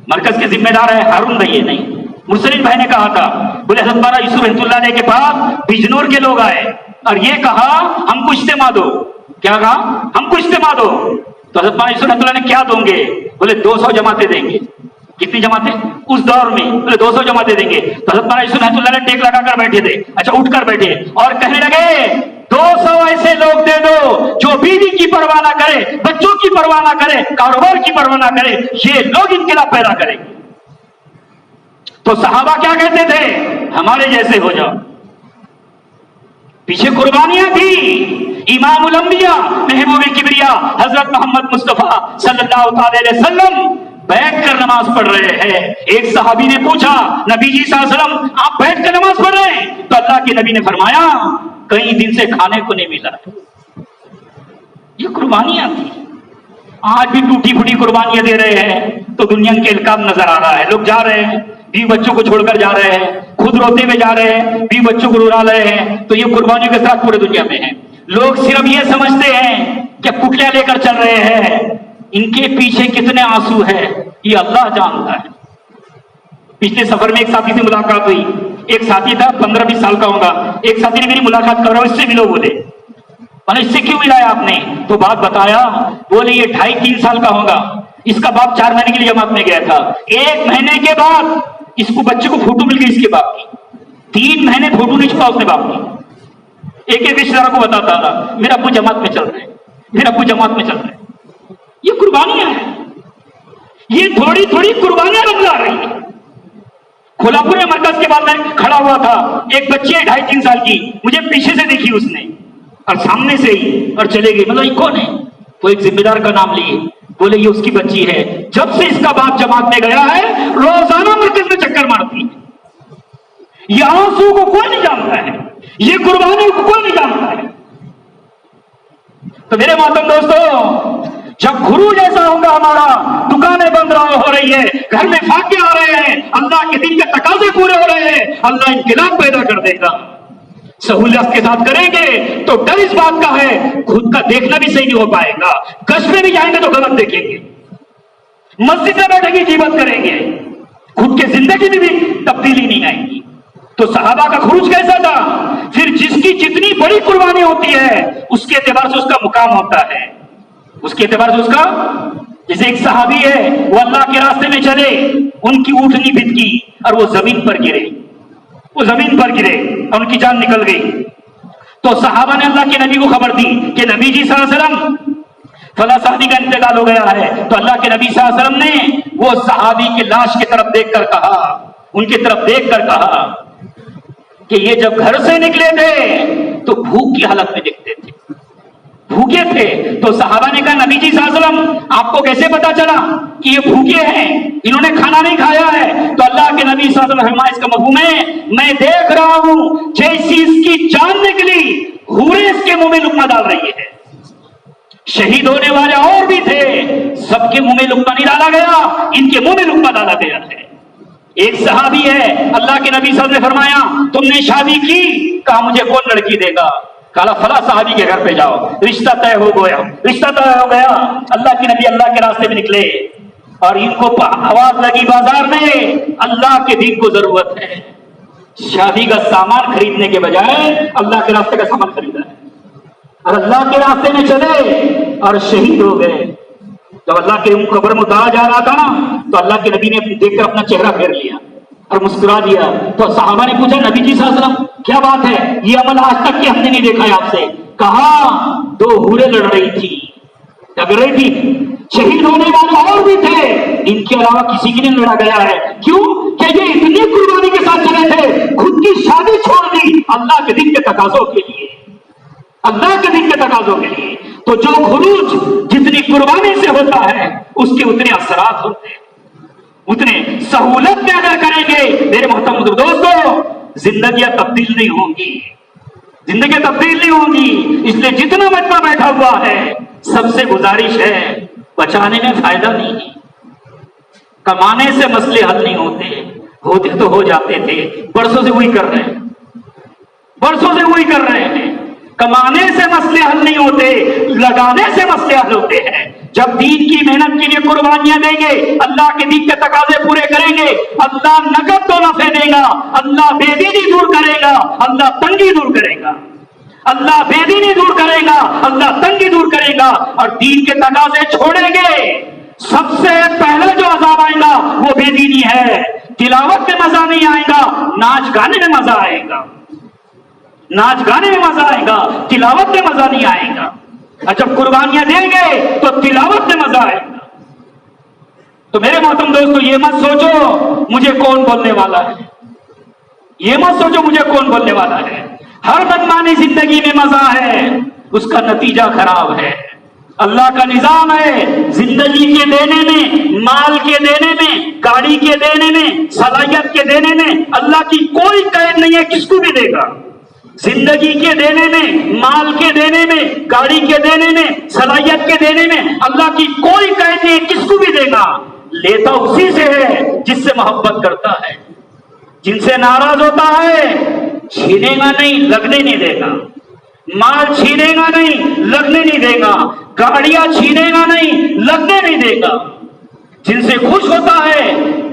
[SPEAKER 2] مرکز کے ذمہ دار ہے ہارون بھائی، نہیں مرسلین بھائی نے کہا تھا، بولے حضرت مولانا یوسف رحمۃ اللہ علیہ کے پاس بجنور کے لوگ آئے اور یہ کہا ہم کو اجتماع دو۔ کیا کہا؟ ہم کو اجتماع دو۔ تو حضرت مولانا یوسف رحمۃ اللہ نے کیا دوں گے؟ بولے 200 جماعتیں دیں گے۔ کتنی جماعتیں اس دور میں؟ بولے 200 جماعتیں دیں گے۔ تو حضرت مولانا یوسف رحمۃ اللہ نے ٹیک لگا کر بیٹھے تھے، اچھا اٹھ کر بیٹھے اور کہنے لگے 200 ایسے لوگ دے دو جو بیوی کی پرواہ نہ کرے، بچوں کی پرواہ نہ کرے، کاروبار کی پرواہ نہ کرے، یہ لوگ انقلاب پیدا کریں گے۔ تو صحابہ کیا کہتے تھے؟ ہمارے جیسے ہو جاؤ۔ پیچھے قربانیاں تھی۔ امام الانبیاء محبوب کبریا حضرت محمد مصطفیٰ صلی اللہ تعالی علیہ وسلم بیٹھ کر نماز پڑھ رہے ہیں۔ ایک صحابی نے پوچھا نبی جی صلی اللہ علیہ وسلم آپ بیٹھ کر نماز پڑھ رہے ہیں؟ تو اللہ کے نبی نے فرمایا کئی دن سے کھانے کو نہیں ملا۔ یہ قربانیاں تھی۔ آج بھی ٹوٹی پھوٹی قربانیاں دے رہے ہیں تو دنیا کے القاب نظر آ رہا ہے۔ لوگ جا رہے ہیں، بیوی بچوں کو چھوڑ کر جا رہے ہیں، خود روتے ہوئے جا رہے ہیں، بیوی بچوں کو رلا رہے ہیں، تو یہ قربانیوں کے ساتھ پورے دنیا میں ہیں۔ لوگ صرف یہ سمجھتے ہیں کہ پٹلیاں لے کر چل رہے ہیں، ان کے پیچھے کتنے آنسو ہے یہ اللہ جانتا ہے۔ پچھلے سفر میں ایک ساتھی سے ملاقات ہوئی، ایک ساتھی تھا 15-20 سال کا ہوگا، ایک ساتھی نے میری ملاقات کر رہا ہوں، اس سے ملو بولے، اس سے کیوں ملایا آپ نے؟ تو بات بتایا، بولے یہ 2.5-3 سال کا ہوگا، اس کا باپ 4 مہینے کے لیے جماعت میں گیا تھا، 1 مہینے کے بعد اس کو بچے کو فوٹو مل گئی اس کے باپ کی، 3 مہینے فوٹو نہیں چھپا اس نے باپ کی، ایک رشتہ داروں کو بتاتا تھا میرا ابو جماعت میں چل رہے ہیں، میرا ابو جماعت میں چل رہے ہیں۔ یہ قربانیاں ہیں، یہ تھوڑی تھوڑی قربانیاں بتلا رہی ہیں۔ کھولapur میں مرکز کے بعد میں کھڑا ہوا تھا، ایک بچی ہے 2.5-3 سال کی، مجھے پیچھے سے دیکھی اس نے اور سامنے سے ہی اور چلے گئی، مطلب یہ کون ہے؟ تو ایک ذمہ دار کا نام لیے، بولے یہ اس کی بچی ہے، جب سے اس کا باپ جماعت میں گیا ہے روزانہ مرکز میں چکر مارتی ہے۔ یہ آنسو کو کوئی نہیں جانتا ہے، یہ قربانی کو کوئی نہیں جانتا ہے۔ تو میرے محترم دوستو، جب خروج ایسا ہوگا ہمارا، دکانیں بند ہو رہی ہے، گھر میں فاقے آ رہے ہیں، اللہ کے دین کے تقاضے پورے ہو رہے ہیں، اللہ انقلاب پیدا کر دے گا۔ سہولت کے ساتھ کریں گے تو ڈر اس بات کا ہے خود کا دیکھنا بھی صحیح نہیں ہو پائے گا، گشت میں بھی جائیں گے تو غلط دیکھیں گے، مسجد میں بیٹھے گی غیبت کریں گے، خود کے زندگی میں بھی تبدیلی نہیں آئے گی۔ تو صحابہ کا خروج کیسا تھا؟ پھر جس کی جتنی بڑی قربانی ہوتی ہے اس کے اعتبار سے اس کا مقام ہوتا ہے، اس کے اعتبار سے اس کا، جیسے ایک صحابی ہے وہ اللہ کے راستے میں چلے، ان کی اونٹنی بھتکی اور وہ زمین پر گرے، اور ان کی جان نکل گئی۔ تو صحابہ نے اللہ کے نبی کو خبر دی کہ نبی جی صلی اللہ علیہ وسلم فلاں صحابی کا انتقال ہو گیا ہے۔ تو اللہ کے نبی صلی اللہ علیہ وسلم نے وہ صحابی کی لاش کی طرف دیکھ کر کہا، ان کی طرف دیکھ کر کہا کہ یہ جب گھر سے نکلے تھے تو بھوک کی حالت میں دکھتے تھے، بھوکے تھے۔ تو صحابہ نے کہا نبی جی صلی اللہ علیہ وسلم آپ کو کیسے پتا چلا کہ یہ بھوکے ہیں، انہوں نے کھانا نہیں کھایا ہے؟ تو اللہ کے نبی صلی اللہ علیہ وسلم فرمایا اس کا مفہوم ہے میں دیکھ رہا ہوں جیسی اس کی جان نکلی حوریں اس کے منہ میں لقمہ ڈال رہی ہے۔ شہید ہونے والے اور بھی تھے، سب کے منہ میں لقمہ نہیں ڈالا گیا، ان کے منہ میں لقمہ ڈالا گیا ہے۔ ایک صحابی ہے، اللہ کے نبی صلی اللہ علیہ وسلم نے فرمایا تم نے شادی کی؟ کہا مجھے کون لڑکی دے گا؟ کہا فلاں صحابی کے گھر پہ جاؤ، رشتہ طے ہو گیا، رشتہ طے ہو گیا۔ اللہ کے نبی اللہ کے راستے میں نکلے اور ان کو آواز لگی بازار میں اللہ کے دین کو ضرورت ہے، شادی کا سامان خریدنے کے بجائے اللہ کے راستے کا سامان خریدا ہے، اور اللہ کے راستے میں چلے اور شہید ہو گئے۔ جب اللہ کے قبر میں اتارا جا رہا تھا نا تو اللہ کے نبی نے دیکھ کر اپنا چہرہ پھیر لیا اور مسکرا دیا۔ تو صحابہ نے پوچھا نبی جی صلی اللہ علیہ وسلم کیا بات ہے، یہ عمل آج تک کہ ہم نے نہیں دیکھا ہے آپ سے؟ کہا 2 حوریں لڑ رہی تھی، لگ رہی تھی، شہید ہونے والے اور بھی تھے، ان کے علاوہ کسی کی نہیں لڑا گیا ہے۔ کیوں کہ یہ اتنی قربانی کے ساتھ چلے تھے، خود کی شادی چھوڑ دی اللہ کے دین کے تقاضوں کے لیے، اللہ کے دین کے تقاضوں کے لیے۔ تو جو خروج جتنی قربانی سے ہوتا ہے اس کے اتنے اثرات ہوتے ہیں، اتنے سہولت میں اگر کریں گے میرے محترم دوستو زندگیاں تبدیل نہیں ہوں گی، زندگیاں تبدیل نہیں ہوں گی۔ اس لیے جتنا مجمع بیٹھا ہوا ہے سب سے گزارش ہے بچانے میں فائدہ نہیں ہے، کمانے سے مسئلے حل نہیں ہوتے تو ہو جاتے تھے، برسوں سے وہی کر رہے ہیں، برسوں سے وہی کر رہے ہیں۔ کمانے سے مسئلے حل نہیں ہوتے، لگانے سے مسئلے حل ہوتے ہیں۔ جب دین کی محنت کے لیے قربانیاں دیں گے، اللہ کے دین کے تقاضے پورے کریں گے، اللہ نقد تو نفع دے گا، اللہ بے دینی دور کرے گا، اللہ تنگی دور کرے گا، اللہ بے دینی دور کرے گا، اللہ تنگی دور کرے گا، اور دین کے تقاضے چھوڑیں گے۔ سب سے پہلے جو عذاب آئے گا وہ بے دینی ہے، تلاوت میں مزہ نہیں آئے گا، ناچ گانے میں مزہ آئے گا، ناچ گانے میں مزہ آئے گا، تلاوت میں مزہ نہیں آئے گا۔ اور جب قربانیاں دیں گے تو تلاوت میں مزہ آئے گا۔ تو میرے محترم دوستو، یہ مت سوچو مجھے کون بولنے والا ہے، یہ مت سوچو مجھے کون بولنے والا ہے۔ ہر منمانی زندگی میں مزہ ہے، اس کا نتیجہ خراب ہے۔ اللہ کا نظام ہے، زندگی کے دینے میں، مال کے دینے میں، گاڑی کے دینے میں، صلاحیت کے دینے میں اللہ کی کوئی قید نہیں ہے، کس کو بھی دے گا۔ زندگی کے دینے میں، مال کے دینے میں، گاڑی کے دینے میں، صلاحیت کے دینے میں اللہ کی کوئی قید نہیں ہے، کس کو بھی دے گا۔ لیتا اسی سے ہے جس سے محبت کرتا ہے، جن سے ناراض ہوتا ہے چھینے گا نہیں، لگنے نہیں دے گا۔ مال چھینے گا نہیں، لگنے نہیں دے گا۔ گاڑیاں چھینے گا نہیں، لگنے نہیں دے گا۔ جن سے خوش ہوتا ہے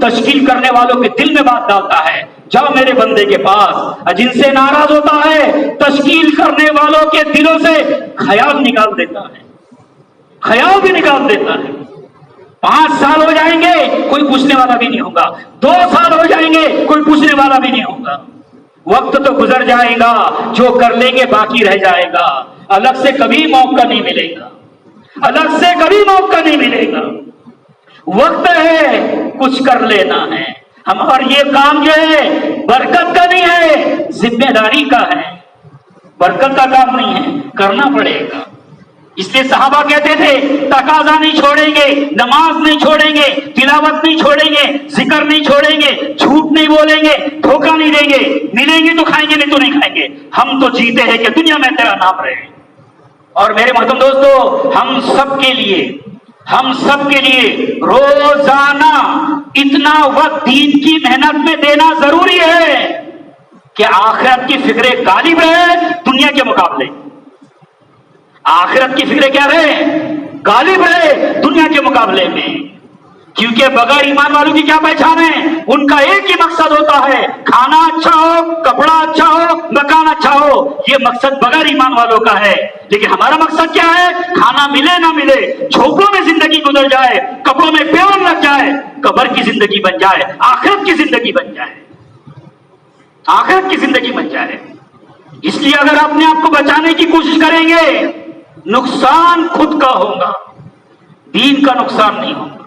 [SPEAKER 2] تشکیل کرنے والوں کے دل میں بات ڈالتا ہے، جاؤ میرے بندے کے پاس۔ جن سے ناراض ہوتا ہے تشکیل کرنے والوں کے دلوں سے خیال نکال دیتا ہے، خیال بھی نکال دیتا ہے۔ 5 سال ہو جائیں گے کوئی پوچھنے والا بھی نہیں ہوگا، 2 سال ہو جائیں گے کوئی پوچھنے والا بھی نہیں ہوگا۔ وقت تو گزر جائے گا، جو کر لیں گے باقی رہ جائے گا۔ الگ سے کبھی موقع نہیں ملے گا، الگ سے کبھی موقع نہیں ملے گا۔ وقت ہے کچھ کر لینا ہے ہم، اور یہ کام جو ہے برکت کا نہیں ہے، ذمہ داری کا ہے، برکت کا کام نہیں ہے، کرنا پڑے گا۔ اس لیے صحابہ کہتے تھے تقاضا نہیں چھوڑیں گے، نماز نہیں چھوڑیں گے، تلاوت نہیں چھوڑیں گے، ذکر نہیں چھوڑیں گے، جھوٹ نہیں بولیں گے، دھوکہ نہیں دیں گے، ملیں گے تو کھائیں گے نہیں تو نہیں کھائیں گے۔ ہم تو جیتے ہیں کہ دنیا میں تیرا نام رہے۔ اور میرے محترم دوستو، ہم سب کے لیے روزانہ اتنا وقت دین کی محنت میں دینا ضروری ہے کہ آخرت کی فکر غالب رہے دنیا کے مقابلے۔ آخرت کی فکر کیا رہے؟ غالب رہے دنیا کے مقابلے میں۔ کیونکہ بغیر ایمان والوں کی کیا پہچان ہے؟ ان کا ایک ہی مقصد ہوتا ہے، کھانا اچھا ہو، کپڑا اچھا ہو، مکان اچھا ہو۔ یہ مقصد بغیر ایمان والوں کا ہے۔ لیکن ہمارا مقصد کیا ہے؟ کھانا ملے نہ ملے، جھوپڑوں میں زندگی گزر جائے، کپڑوں میں پیور لگ جائے، قبر کی زندگی بن جائے، آخرت کی زندگی بن جائے، آخرت کی زندگی بن جائے۔ اس لیے اگر اپنے آپ کو بچانے کی کوشش کریں گے نقصان خود کا ہوگا، دین کا نقصان نہیں ہوگا۔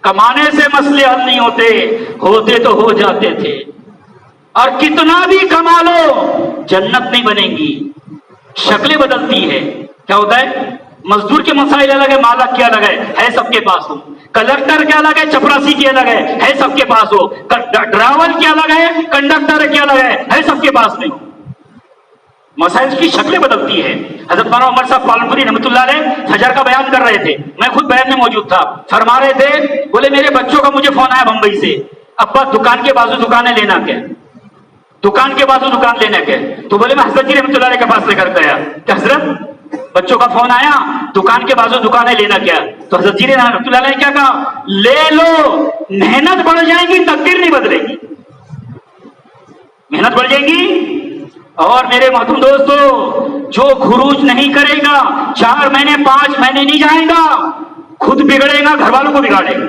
[SPEAKER 2] کمانے سے مسئلے حل نہیں ہوتے تو ہو جاتے تھے، اور کتنا بھی کما لو جنت نہیں بنے گی، شکلیں بدلتی ہے۔ کیا ہوتا ہے؟ مزدور کے مسائل الگ ہے، مالک کے الگ ہے سب کے پاس ہو۔ کلکٹر کے الگ ہے، چپراسی کے الگ ہے سب کے پاس ہو۔ ڈرائیور کے الگ ہے، کنڈکٹر کے الگ ہے سب کے پاس نہیں۔ مسائل کی شکلیں بدلتی ہے۔ حضرت مولانا عمر صاحب پالنپوری رحمۃ اللہ علیہ فجر کا بیان کر رہے تھے، میں خود بیان میں موجود تھا۔ فرما رہے تھے، بولے میرے بچوں کا مجھے فون آیا بمبئی سے، ابا دکان کے بازو دکانیں لینا کیا، دکان کے بازو دکان لینا کیا؟ تو بولے میں حضرت جی رحمۃ اللہ علیہ کے پاس لے کر گیا کہ حضرت بچوں کا فون آیا، دکان کے بازو دکانیں لینا کیا؟ تو حضرت جی رحمۃ اللہ علیہ نے کیا کہا؟ لے لو، محنت بڑھ جائے گی، تقدیر نہیں بدلے گی، محنت بڑھ جائے گی۔ اور میرے محترم دوستو، جو خروج نہیں کرے گا، 4 مہینے 5 مہینے نہیں جائے گا، خود بگڑے گا، گھر والوں کو بگاڑے گا،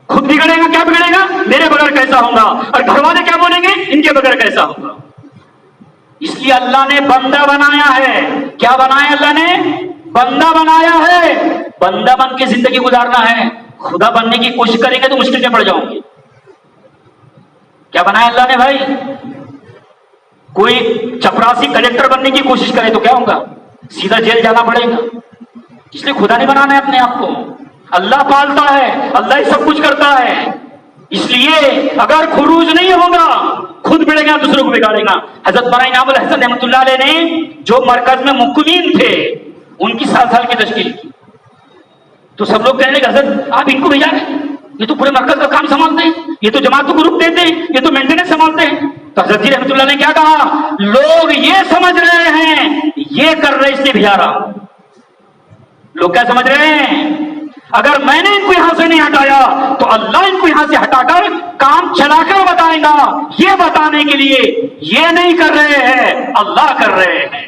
[SPEAKER 2] خود بگڑے گا۔ کیا بگڑے گا؟ میرے بغیر کیسا ہوگا، اور گھر والے کیا بولیں گے، ان کے بغیر کیسا ہوگا۔ اس لیے اللہ نے بندہ بنایا ہے۔ کیا بنایا اللہ نے؟ بندہ بنایا ہے۔ بندہ بن کے زندگی گزارنا ہے، خدا بننے کی کوشش کریں گے تو مشکل میں پڑ جاؤں گے۔ کیا بنایا اللہ نے بھائی؟ کوئی چپراسی کلیکٹر بننے کی کوشش کرے تو کیا ہوگا؟ سیدھا جیل جانا پڑے گا۔ اس لیے خدا نہیں بنانا ہے اپنے آپ کو، اللہ پالتا ہے، اللہ ہی سب کچھ کرتا ہے۔ اس لیے اگر خروج نہیں ہوگا، خود بڑھے گا، دوسروں کو بگاڑے گا۔ حضرت مولانا انعام الحسن رحمۃ اللہ علیہ نے جو مرکز میں مقیمین تھے ان کی 7 سال کی تشکیل کی، تو سب لوگ کہنے لگے حضرت آپ ان کو بھیجا رہے ہیں، یہ تو پورے مرکز کا کام سنبھالتے ہیں، یہ تو جماعت کو گروپ دیتے ہیں، یہ تو مینٹیننس سنبھالتے ہیں۔ تو حضرت جی رحمۃ اللہ نے کیا کہا؟ لوگ یہ سمجھ رہے ہیں یہ کر رہے اس لیے بھیجا رہا۔ لوگ کیا سمجھ رہے ہیں؟ اگر میں نے ان کو یہاں سے نہیں ہٹایا تو اللہ ان کو یہاں سے ہٹا کر کام چلا کر بتائے گا۔ یہ بتانے کے لیے یہ نہیں کر رہے ہیں، اللہ کر رہے ہیں،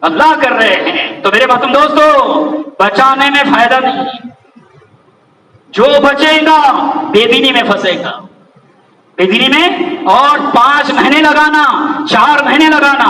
[SPEAKER 2] اللہ کر رہے ہیں۔ تو میرے محترم دوستو، بچانے میں فائدہ نہیں، جو بچے گا بے دینی میں پھنسے گا، بے دینی میں۔ اور 5 مہینے لگانا، 4 مہینے لگانا،